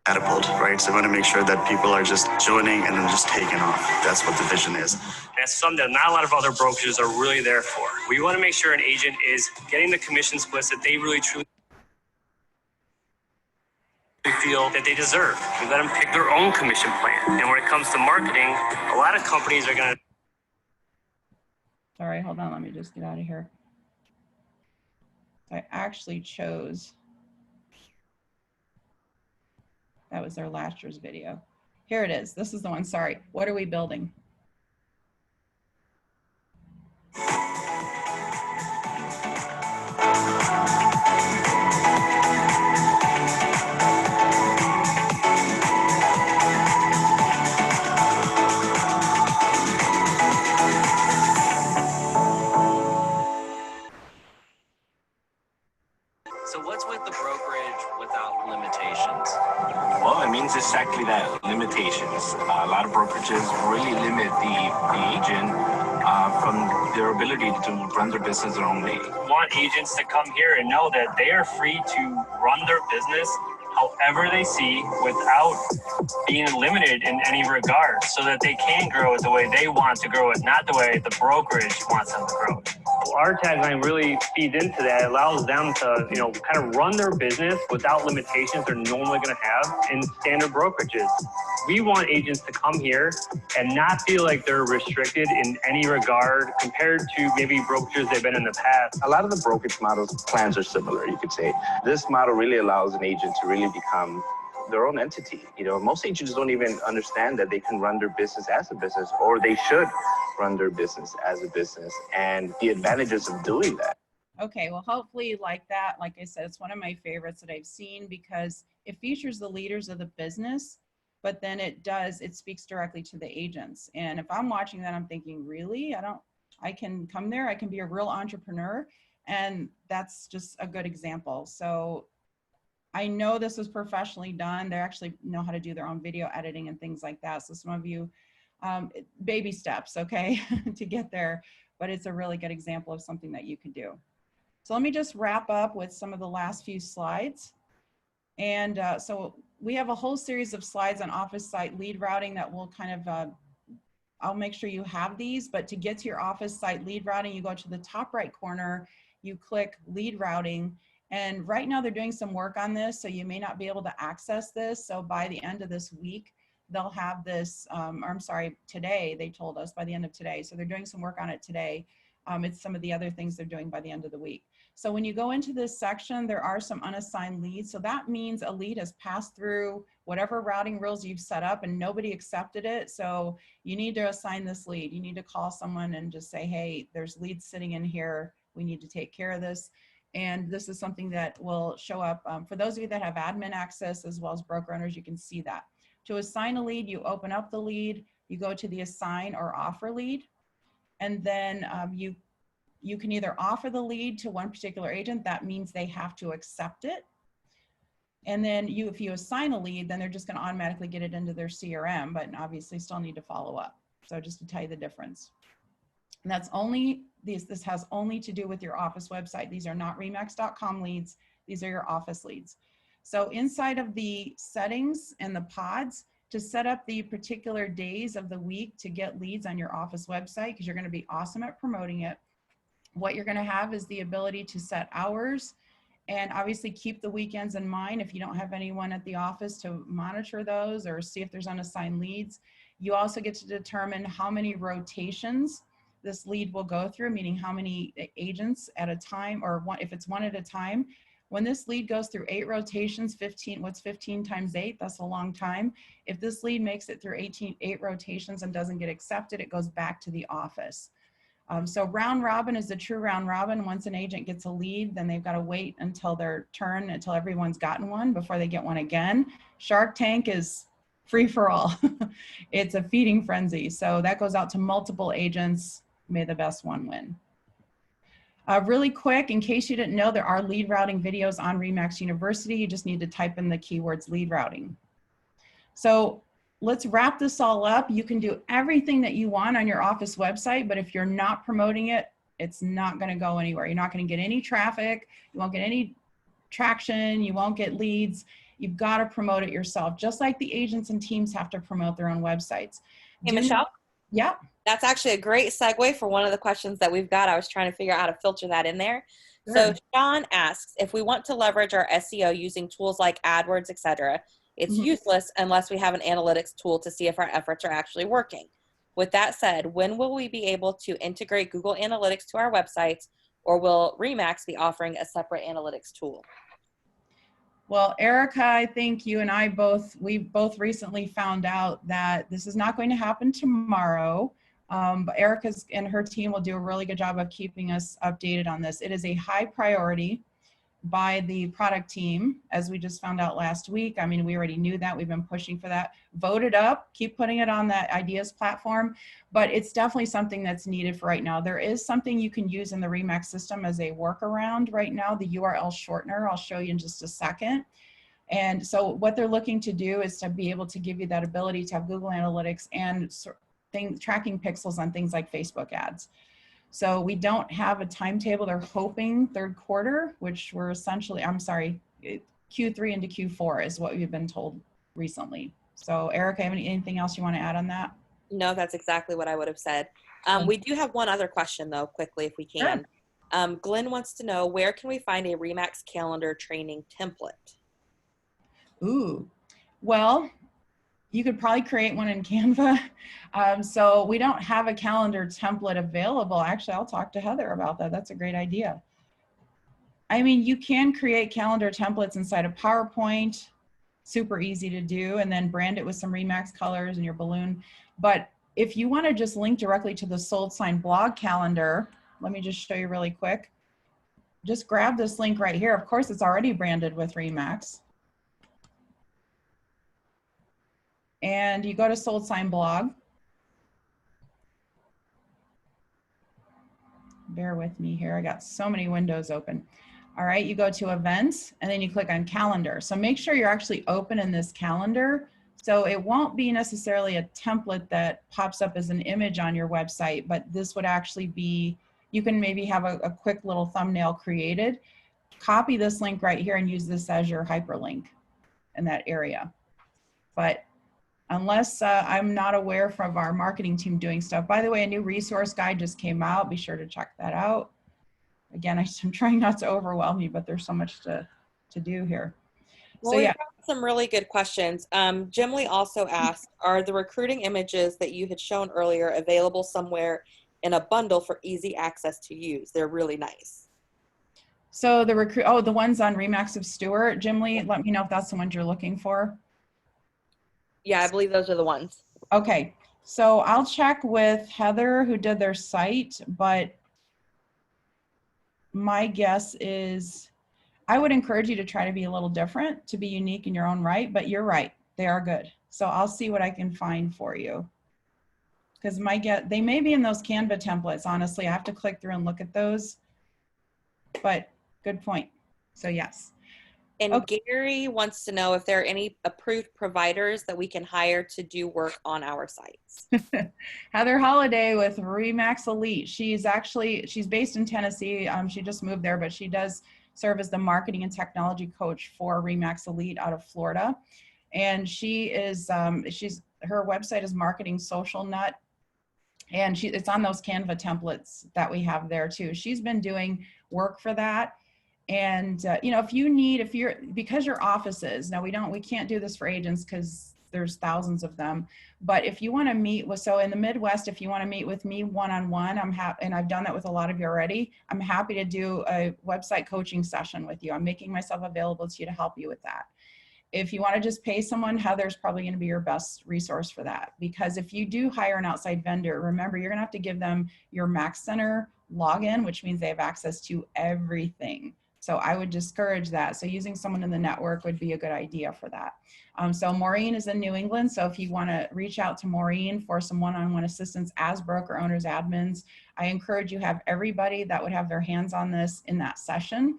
catapult, right? So we want to make sure that people are just joining and then just taking off. That's what the vision is. That's something that not a lot of other brokerages are really there for. We want to make sure an agent is getting the commission splits that they really truly feel that they deserve. We let them pick their own commission plan. And when it comes to marketing, a lot of companies are going to... Sorry, hold on. Let me just get out of here. I actually chose, that was their last year's video. Here it is. This is the one. Sorry. What are we building? So what's with the brokerage without limitations? Well, it means exactly that, limitations. A lot of brokerages really limit the agent from their ability to run their business their own way. We want agents to come here and know that they are free to run their business however they see without being limited in any regard, so that they can grow it the way they want to grow it, not the way the brokerage wants them to grow it. Our tagline really feeds into that. It allows them to, kind of run their business without limitations they're normally going to have in standard brokerages. We want agents to come here and not feel like they're restricted in any regard compared to maybe brokerages they've been in the past. A lot of the brokerage models plans are similar, you could say. This model really allows an agent to really become their own entity. Most agents don't even understand that they can run their business as a business, or they should run their business as a business, and the advantages of doing that. Okay, well, hopefully you like that. Like I said, it's one of my favorites that I've seen because it features the leaders of the business, but then it speaks directly to the agents. And if I'm watching that, I'm thinking, really? I can come there, I can be a real entrepreneur. And that's just a good example. So I know this was professionally done. They actually know how to do their own video editing and things like that. So some of you, baby steps, okay, to get there, but it's a really good example of something that you can do. So let me just wrap up with some of the last few slides. And so we have a whole series of slides on office site lead routing that will kind of, I'll make sure you have these, but to get to your office site lead routing, you go to the top right corner, you click lead routing. And right now they're doing some work on this, so you may not be able to access this. So by the end of this week, they'll have this, or I'm sorry, today, they told us by the end of today. So they're doing some work on it today. It's some of the other things they're doing by the end of the week. So when you go into this section, there are some unassigned leads. So that means a lead has passed through whatever routing rules you've set up and nobody accepted it. So you need to assign this lead. You need to call someone and just say, hey, there's leads sitting in here. We need to take care of this. And this is something that will show up for those of you that have admin access as well as broker owners, you can see that. To assign a lead, you open up the lead, you go to the assign or offer lead, and then you can either offer the lead to one particular agent. That means they have to accept it. And then if you assign a lead, then they're just going to automatically get it into their CRM, but obviously still need to follow up. So just to tell you the difference. And that's only, this has only to do with your office website. These are not remax.com leads. These are your office leads. So inside of the settings and the pods, to set up the particular days of the week to get leads on your office website, because you're going to be awesome at promoting it. What you're going to have is the ability to set hours and obviously keep the weekends in mind if you don't have anyone at the office to monitor those or see if there's unassigned leads. You also get to determine how many rotations this lead will go through, meaning how many agents at a time, or if it's one at a time. When this lead goes through 8 rotations, 15, what's 15 times 8? That's a long time. If this lead makes it through 8 rotations and doesn't get accepted, it goes back to the office. So round robin is the true round robin. Once an agent gets a lead, then they've got to wait until their turn, until everyone's gotten one before they get one again. Shark Tank is free for all. It's a feeding frenzy. So that goes out to multiple agents. May the best one win. Really quick, in case you didn't know, there are lead routing videos on RE/MAX University. You just need to type in the keywords lead routing. So let's wrap this all up. You can do everything that you want on your office website, but if you're not promoting it, it's not going to go anywhere. You're not going to get any traffic. You won't get any traction. You won't get leads. You've got to promote it yourself, just like the agents and teams have to promote their own websites. Hey, Michelle? Yeah. That's actually a great segue for one of the questions that we've got. I was trying to figure out how to filter that in there. Sure. So Sean asks, if we want to leverage our SEO using tools like AdWords, etc., it's useless unless we have an analytics tool to see if our efforts are actually working. With that said, when will we be able to integrate Google Analytics to our websites, or will RE/MAX be offering a separate analytics tool? Well, Erika, I think you and I we both recently found out that this is not going to happen tomorrow. But Erika and her team will do a really good job of keeping us updated on this. It is a high priority by the product team, as we just found out last week. I mean, we already knew that. We've been pushing for that. Vote it up, keep putting it on that ideas platform, but it's definitely something that's needed for right now. There is something you can use in the RE/MAX system as a workaround right now, the URL shortener. I'll show you in just a second. And so what they're looking to do is to be able to give you that ability to have Google Analytics and tracking pixels on things like Facebook ads. So we don't have a timetable. They're hoping third quarter, which we're essentially, I'm sorry, Q3 into Q4 is what we've been told recently. So Erika, anything else you want to add on that? No, that's exactly what I would have said. We do have one other question though, quickly, if we can. Sure. Glenn wants to know, where can we find a RE/MAX calendar training template? Ooh, well, you could probably create one in Canva. So we don't have a calendar template available. Actually, I'll talk to Heather about that. That's a great idea. I mean, you can create calendar templates inside of PowerPoint, super easy to do, and then brand it with some RE/MAX colors and your balloon. But if you want to just link directly to the Sold Sign blog calendar, let me just show you really quick. Just grab this link right here. Of course, it's already branded with RE/MAX. And you go to Sold Sign blog. Bear with me here. I got so many windows open. All right, you go to events and then you click on calendar. So make sure you're actually open in this calendar. So it won't be necessarily a template that pops up as an image on your website, but this would actually be, you can maybe have a quick little thumbnail created. Copy this link right here and use this as your hyperlink in that area. But unless I'm not aware from our marketing team doing stuff. By the way, a new resource guide just came out. Be sure to check that out. Again, I'm trying not to overwhelm you, but there's so much to do here. Well, so yeah. We've got some really good questions. Jim Lee also asked, are the recruiting images that you had shown earlier available somewhere in a bundle for easy access to use? They're really nice. So the ones on RE/MAX of Stewart, Jim Lee, let me know if that's the ones you're looking for. Yeah, I believe those are the ones. Okay, so I'll check with Heather who did their site, but my guess is I would encourage you to try to be a little different, to be unique in your own right, but you're right, they are good. So I'll see what I can find for you. Because they may be in those Canva templates, honestly. I have to click through and look at those, but good point. So yes. And okay. Gary wants to know if there are any approved providers that we can hire to do work on our sites. Heather Holiday with RE/MAX Elite. She's based in Tennessee. She just moved there, but she does serve as the marketing and technology coach for RE/MAX Elite out of Florida. And she is, her website is Marketing Social Nut. And it's on those Canva templates that we have there too. She's been doing work for that. And you know, because your offices, now we can't do this for agents because there's thousands of them, but if you want to meet with, so in the Midwest, if you want to meet with me one-on-one, I'm happy, and I've done that with a lot of you already, I'm happy to do a website coaching session with you. I'm making myself available to you to help you with that. If you want to just pay someone, Heather's probably going to be your best resource for that, because if you do hire an outside vendor, remember, you're going to have to give them your Max Center login, which means they have access to everything. So I would discourage that. So using someone in the network would be a good idea for that. So Maureen is in New England. So if you want to reach out to Maureen for some one-on-one assistance as broker owners, admins, I encourage you have everybody that would have their hands on this in that session,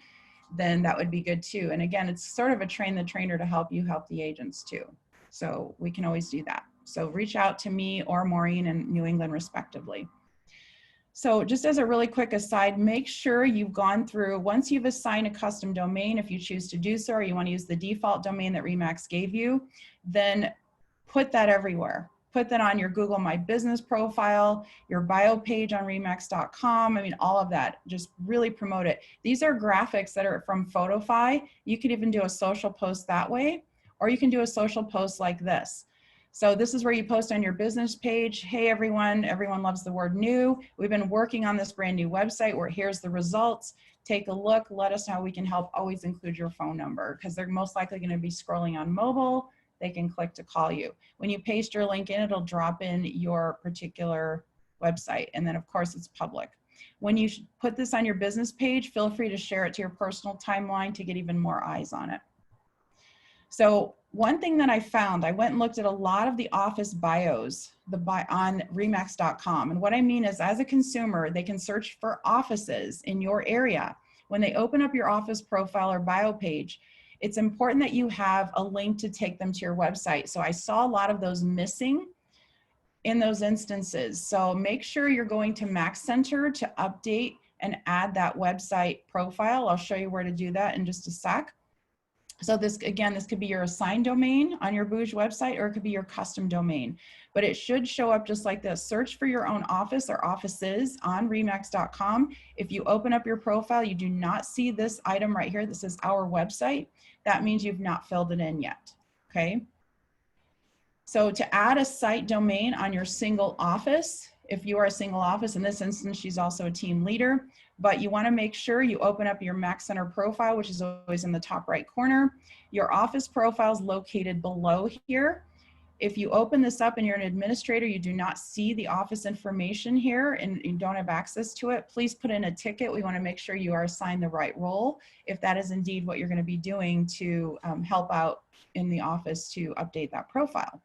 then that would be good too. And again, it's sort of a train the trainer to help you help the agents too. So we can always do that. So reach out to me or Maureen in New England respectively. So just as a really quick aside, make sure you've gone through, once you've assigned a custom domain, if you choose to do so, or you want to use the default domain that RE/MAX gave you, then put that everywhere. Put that on your Google My Business profile, your bio page on remax.com. I mean, all of that, just really promote it. These are graphics that are from Photofy. You could even do a social post that way, or you can do a social post like this. So this is where you post on your business page. Hey, everyone loves the word new. We've been working on this brand new website where here's the results. Take a look, let us know how we can help. Always include your phone number because they're most likely gonna be scrolling on mobile. They can click to call you. When you paste your link in, it'll drop in your particular website. And then of course it's public. When you put this on your business page, feel free to share it to your personal timeline to get even more eyes on it. So one thing that I found, I went and looked at a lot of the office bios on remax.com. And what I mean is, as a consumer, they can search for offices in your area. When they open up your office profile or bio page, it's important that you have a link to take them to your website. So I saw a lot of those missing. in those instances. So make sure you're going to Mac Center to update and add that website profile. I'll show you where to do that in just a sec. So this, again, this could be your assigned domain on your booj website, or it could be your custom domain, but it should show up just like this. Search for your own office or offices on remax.com. If you open up your profile, you do not see this item right here. This is our website. That means you've not filled it in yet, okay? So to add a site domain on your single office, if you are a single office, in this instance, she's also a team leader, but you want to make sure you open up your Mac Center profile, which is always in the top right corner. Your office profile is located below here. If you open this up and you're an administrator, you do not see the office information here and you don't have access to it, please put in a ticket. We want to make sure you are assigned the right role, if that is indeed what you're going to be doing to help out in the office to update that profile.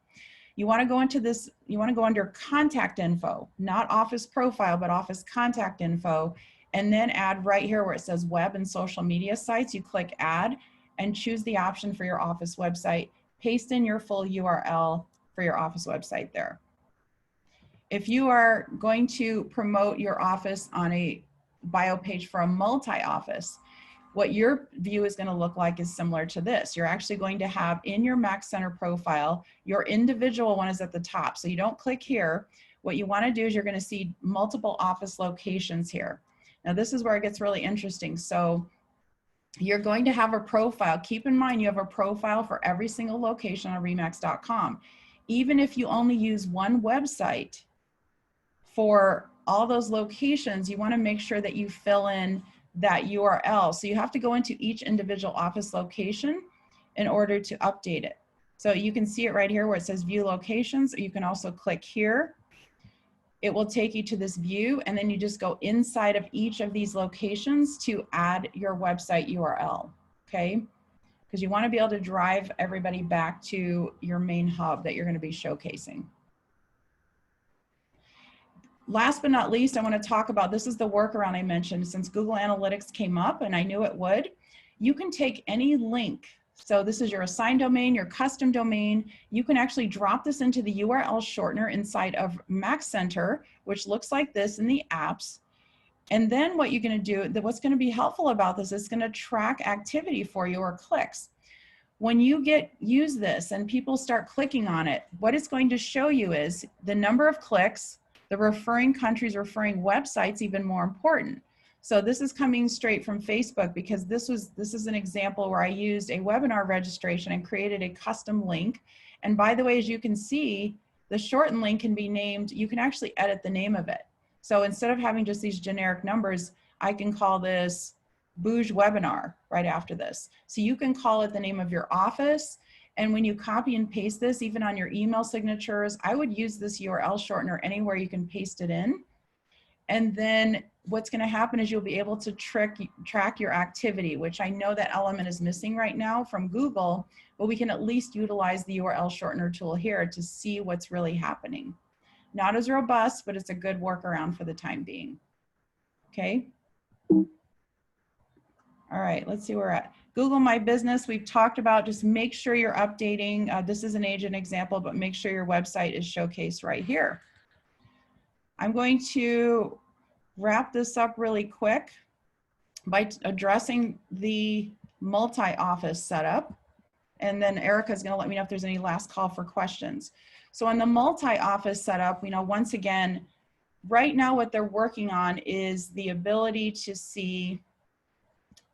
You want to go into this, you want to go under contact info, not office profile, but office contact info, and then add right here where it says web and social media sites. You click add and choose the option for your office website. Paste in your full URL for your office website there. If you are going to promote your office on a bio page for a multi-office, what your view is going to look like is similar to this. You're actually going to have in your Mac Center profile, your individual one is at the top. So you don't click here. What you want to do is you're going to see multiple office locations here. Now this is where it gets really interesting. So you're going to have a profile. Keep in mind you have a profile for every single location on remax.com. Even if you only use one website for all those locations, you want to make sure that you fill in that URL. So you have to go into each individual office location in order to update it. So you can see it right here where it says view locations. You can also click here. It will take you to this view, and then you just go inside of each of these locations to add your website URL, okay? Because you want to be able to drive everybody back to your main hub that you're going to be showcasing. Last but not least, I want to talk about, this is the workaround I mentioned. Since Google Analytics came up, and I knew it would, you can take any link. So this is your assigned domain, your custom domain. You can actually drop this into the URL shortener inside of Mac Center, which looks like this in the apps. And then what you're going to do, what's going to be helpful about this is going to track activity for you or clicks. When you use this and people start clicking on it, what it's going to show you is the number of clicks, the referring countries, referring websites, even more important. So this is coming straight from Facebook, because this is an example where I used a webinar registration and created a custom link. And by the way, as you can see, the shortened link can be named, you can actually edit the name of it. So instead of having just these generic numbers, I can call this booj webinar right after this. So you can call it the name of your office. And when you copy and paste this, even on your email signatures, I would use this URL shortener anywhere you can paste it in. And then what's going to happen is you'll be able to track your activity, which I know that element is missing right now from Google, but we can at least utilize the URL shortener tool here to see what's really happening. Not as robust, but it's a good workaround for the time being. Okay. All right, let's see where we're at. Google My Business, we've talked about, just make sure you're updating. This is an agent example, but make sure your website is showcased right here. I'm going to wrap this up really quick by addressing the multi-office setup. And then Erika is going to let me know if there's any last call for questions. So on the multi-office setup, once again, right now what they're working on is the ability to see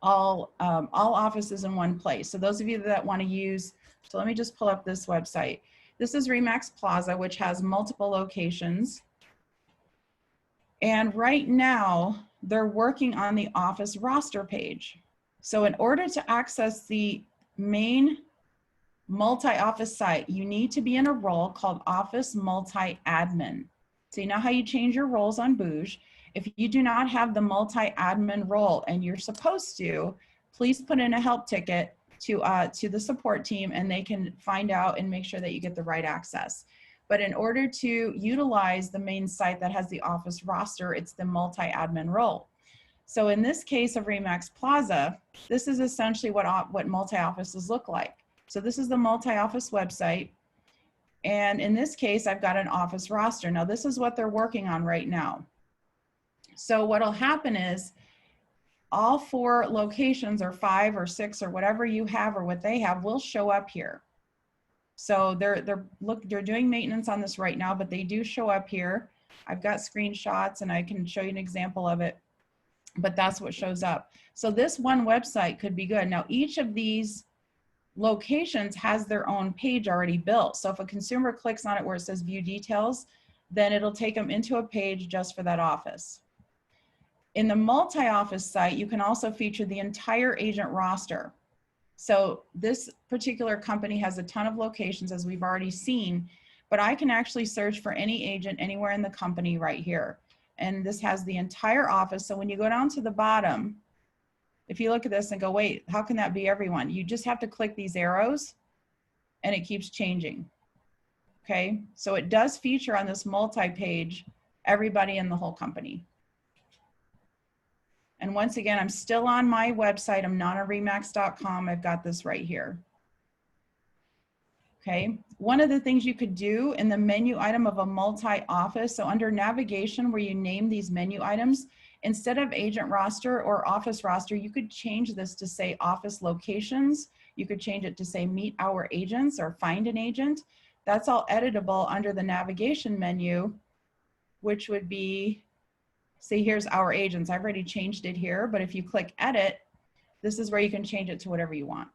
all offices in one place. So those of you that want to use, so let me just pull up this website. This is Remax Plaza, which has multiple locations. And right now, they're working on the office roster page. So in order to access the main multi-office site, you need to be in a role called Office Multi-Admin. So you know how you change your roles on booj. If you do not have the multi-admin role and you're supposed to, please put in a help ticket to the support team, and they can find out and make sure that you get the right access. But in order to utilize the main site that has the office roster, it's the multi-admin role. So in this case of Remax Plaza, this is essentially what multi-offices look like. So this is the multi-office website. And in this case, I've got an office roster. Now this is what they're working on right now. So what'll happen is all 4 locations or 5 or 6 or whatever you have or what they have will show up here. So they're doing maintenance on this right now, but they do show up here. I've got screenshots and I can show you an example of it, but that's what shows up. So this one website could be good. Now each of these locations has their own page already built. So if a consumer clicks on it where it says view details, then it'll take them into a page just for that office. In the multi-office site, you can also feature the entire agent roster. So this particular company has a ton of locations, as we've already seen, but I can actually search for any agent anywhere in the company right here. And this has the entire office. So when you go down to the bottom, if you look at this and go, wait, how can that be everyone? You just have to click these arrows and it keeps changing. Okay, so it does feature on this multi-page everybody in the whole company. And once again, I'm still on my website. I'm not on remax.com. I've got this right here. Okay, one of the things you could do in the menu item of a multi-office, so under navigation where you name these menu items, instead of agent roster or office roster, you could change this to say office locations. You could change it to say meet our agents or find an agent. That's all editable under the navigation menu, which would be, see, here's our agents. I've already changed it here, but if you click edit, this is where you can change it to whatever you want.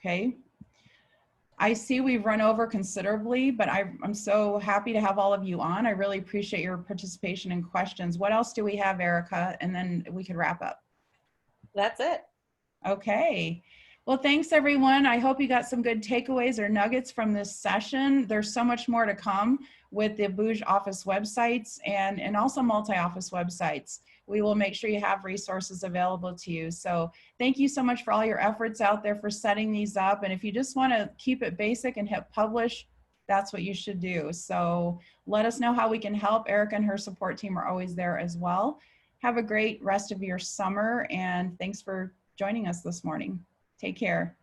Okay. I see we've run over considerably, but I'm so happy to have all of you on. I really appreciate your participation and questions. What else do we have, Erika? And then we could wrap up. That's it. Okay. Well, thanks everyone. I hope you got some good takeaways or nuggets from this session. There's so much more to come with the booj office websites and also multi-office websites. We will make sure you have resources available to you. So thank you so much for all your efforts out there for setting these up. And if you just want to keep it basic and hit publish, that's what you should do. So let us know how we can help. Erika and her support team are always there as well. Have a great rest of your summer, and thanks for joining us this morning. Take care.